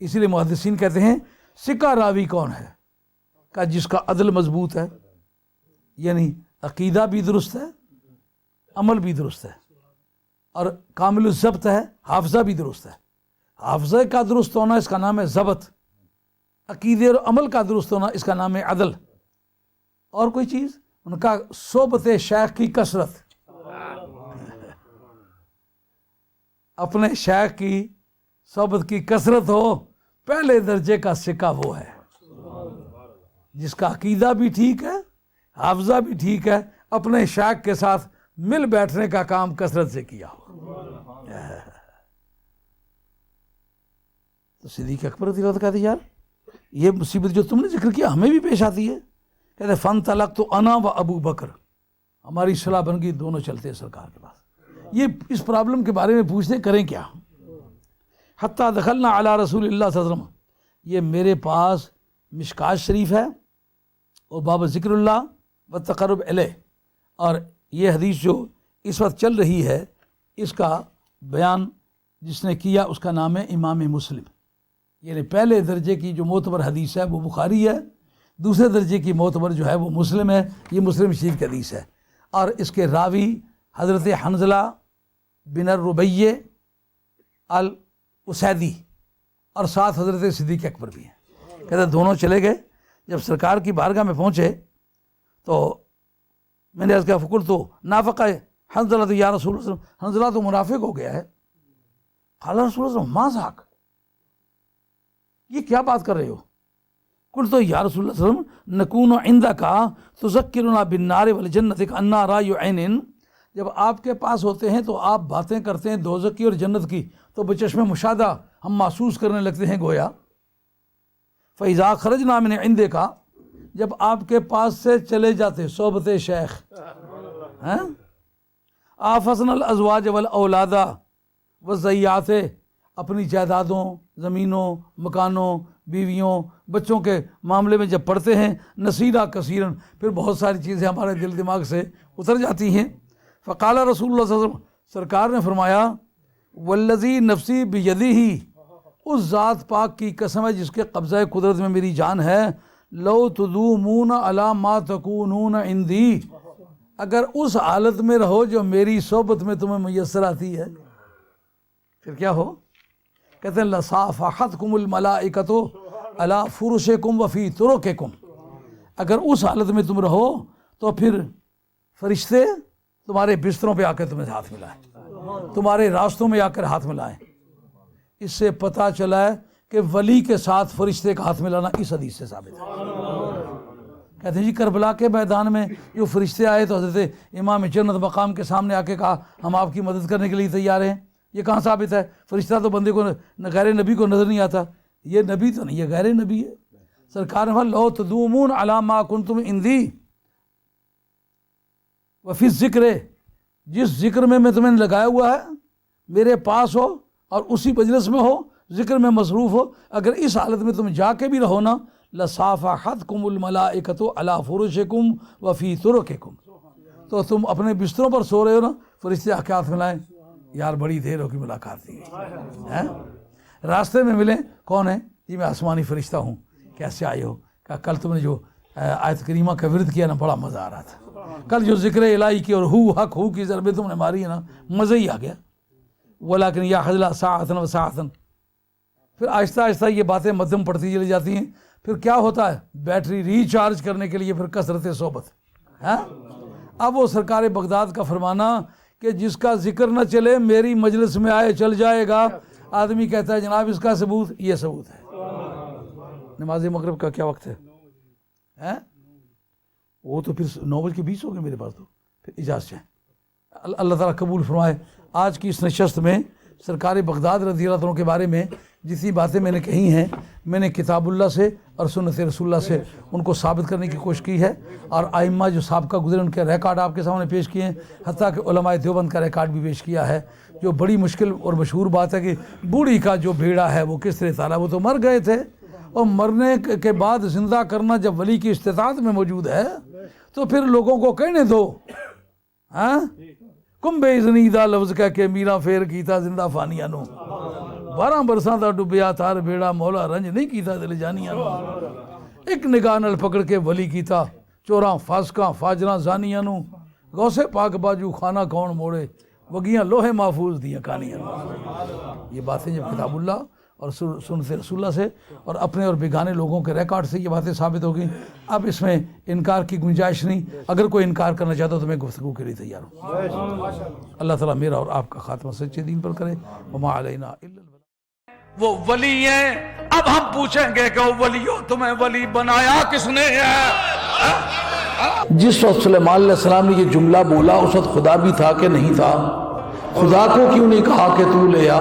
اسی لیے محدثین کہتے ہیں سکہ راوی کون ہے؟ کہ جس کا عدل مضبوط ہے، یعنی عقیدہ بھی درست ہے، عمل بھی درست ہے، اور کامل الضبط ہے، حافظہ بھی درست ہے۔ حافظہ کا درست ہونا اس کا نام ہے ضبط، عقیدے اور عمل کا درست ہونا اس کا نام ہے عدل۔ اور کوئی چیز؟ ان کا صحبت شیخ کی کثرت، اپنے شیخ کی صحبت کی کثرت ہو، پہلے درجے کا سکہ وہ ہے جس کا عقیدہ بھی ٹھیک ہے، حافظہ بھی ٹھیک ہے، اپنے شیخ کے ساتھ مل بیٹھنے کا کام کثرت سے کیا ہو۔ تو صدیق اکبر رضی اللہ عنہ کہتے یار یہ مصیبت جو تم نے ذکر کیا ہمیں بھی پیش آتی ہے۔ کہتے فن طلق تو انا و ابو بکر، ہماری صلاح بن گئی، دونوں چلتے ہیں سرکار کے پاس، یہ اس پرابلم کے بارے میں پوچھتے کریں کیا۔ حتیٰ دخلنا علی رسول اللہ صلی اللہ علیہ وسلم، یہ میرے پاس مشکات شریف ہے اور باب ذکر اللہ و تقرب الیہ، اور یہ حدیث جو اس وقت چل رہی ہے اس کا بیان جس نے کیا اس کا نام ہے امام مسلم۔ یعنی پہلے درجے کی جو معتبر حدیث ہے وہ بخاری ہے، دوسرے درجے کی معتبر جو ہے وہ مسلم ہے، یہ مسلم شریف کی حدیث ہے، اور اس کے راوی حضرت حنظلہ بن الربیع الاسیدی اور ساتھ حضرت صدیق اکبر بھی ہیں۔ کہتے دونوں چلے گئے، جب سرکار کی بارگاہ میں پہنچے تو میں نے عرض کیا فقلت تو نافق ہے حنظلہ تو یا رسول اللہ، حنظلہ تو منافق ہو گیا ہے۔ قال رسول اللہ ما ذاک، یہ کیا بات کر رہے ہو؟ قلت تو یا رسول اللہ صلی اللہ علیہ وسلم نکون عندک تذکرنا بالنار والجنت کأننا رأی عین، جب آپ کے پاس ہوتے ہیں تو آپ باتیں کرتے ہیں دوزخ کی اور جنت کی، تو بچشم مشاہدہ ہم محسوس کرنے لگتے ہیں گویا۔ فإذا خرجنا من عندک، جب آپ کے پاس سے چلے جاتے صحبت شیخ، آفسنا الازواج والاولاد والذریات، اپنی جائیدادوں، زمینوں، مکانوں، بیویوں، بچوں کے معاملے میں جب پڑھتے ہیں نصیرا کثیرن، پھر بہت ساری چیزیں ہمارے دل دماغ سے اتر جاتی ہیں۔ فقال رسول اللہ صلی اللہ علیہ وسلم، سرکار نے فرمایا والذی نفسی بیدہ، اس ذات پاک کی قسم ہے جس کے قبضہ قدرت میں میری جان ہے، لو تدومون علی ما تکونون عندی، اگر اس حالت میں رہو جو میری صحبت میں تمہیں میسر آتی ہے، پھر کیا ہو؟ کہتے ہیں لصافحتکم الملائکۃ علی فرشکم وفی طرقکم، اگر اس حالت میں تم رہو تو پھر فرشتے تمہارے بستروں پہ آ کے تمہیں ہاتھ ملائیں، تمہارے راستوں میں آ کر ہاتھ ملائیں۔ اس سے پتہ چلا ہے کہ ولی کے ساتھ فرشتے کا ہاتھ ملانا اس حدیث سے ثابت ہے۔ کہتے ہیں جی کربلا کے میدان میں جو فرشتے آئے تو حضرت امام جنت مقام کے سامنے آ کے کہا ہم آپ کی مدد کرنے کے لیے تیار ہیں، یہ کہاں ثابت ہے؟ فرشتہ تو بندے کو غیر نبی کو نظر نہیں آتا، یہ نبی تو نہیں، یہ غیر نبی ہے۔ سرکار نے لو تدومون علی ما کنتم عندی وفی الذکر، جس ذکر میں تمہیں لگایا ہوا ہے میرے پاس ہو اور اسی مجلس میں ہو، ذکر میں مصروف ہو، اگر اس حالت میں تم جا کے بھی رہو نا، لصافحتکم الملائکۃ علی فرشکم وفی طرقکم، تو تم اپنے بستروں پر سو رہے ہو نا، فرشتے آ کے ہاتھ ملائیں، یار بڑی دیر ہو کی ملاقات تھی، راستے میں ملیں، کون ہے؟ جی میں آسمانی فرشتہ ہوں، کیسے آئے ہو؟ کہا کل تم نے جو آیت کریمہ کا ورد کیا نا بڑا مزہ آ رہا تھا، کل جو ذکر الہی کی اور ہو حق ہو کی ضربیں تم نے ماری ہے نا، مزہ ہی آ گیا۔ ولیکن یا حضلہ ساعتن و ساعتن، پھر آہستہ آہستہ یہ باتیں مدھم پڑتی چلی جاتی ہیں، پھر کیا ہوتا ہے؟ بیٹری ریچارج کرنے کے لیے پھر کثرت صحبت۔ اب وہ سرکار بغداد کا فرمانا کہ جس کا ذکر نہ چلے میری مجلس میں آئے چل جائے گا، آدمی کہتا ہے جناب اس کا ثبوت، یہ ثبوت ہے۔ نماز مغرب کا کیا وقت ہے؟ وہ تو پھر 9:20 ہو گئے میرے پاس، تو پھر اجازت چاہیں، اللہ تعالیٰ قبول فرمائے۔ آج کی اس نشست میں سرکار بغداد رضی اللہ عنہ کے بارے میں جتنی باتیں میں نے کہی ہیں، میں نے کتاب اللہ سے اور سنت رسول اللہ سے ان کو ثابت کرنے کی کوشش کی ہے، اور ائمہ جو سابقہ گزرے ان کے ریکارڈ آپ کے سامنے پیش کیے ہیں، حتیٰ کہ علماء دیوبند کا ریکارڈ بھی پیش کیا ہے۔ جو بڑی مشکل اور مشہور بات ہے کہ بوڑھی کا جو بھیڑا ہے وہ کس طرح تالا، وہ تو مر گئے تھے، اور مرنے کے بعد زندہ کرنا جب ولی کی استطاعت میں موجود ہے تو پھر لوگوں کو کہنے دو، کم بے اذنی دا لفظ کہہ کے میرا پھیر کیتا زندہ فانیاں نو، 12 برساں دا ڈبیا تھار بیڑا مولا رنج نہیں کیتا دل جانیاں نو، ایک نگاہ نال پکڑ کے ولی کیتا چوراں فاسقاں فاجراں زانیاں نو، غوث پاک باجو خانہ کون موڑے وگیاں لوہے محفوظ دیا کہانیاں. یہ باتیں جب کتاب اللہ اور سنت رسول اللہ سے اور اپنے اور بیگانے لوگوں کے ریکارڈ سے یہ باتیں ثابت ہو گئیں. اب اس میں انکار کی گنجائش نہیں. اگر کوئی انکار کرنا چاہتا تو میں گفتگو کے لیے تیار ہوں. اللہ تعالیٰ میرا اور آپ کا خاتمہ سچے دین پر کرے. وما علینا الا البلاغ. وہ ولی ہیں. اب ہم پوچھیں گے کہ وہ ولیوں تمہیں ولی بنایا کس نے ہے؟ جس وقت سلیمان علیہ السلام نے یہ جملہ بولا اس وقت خدا بھی تھا کہ نہیں تھا؟ خدا کو کیوں نہیں کہا کہ تو لے آ؟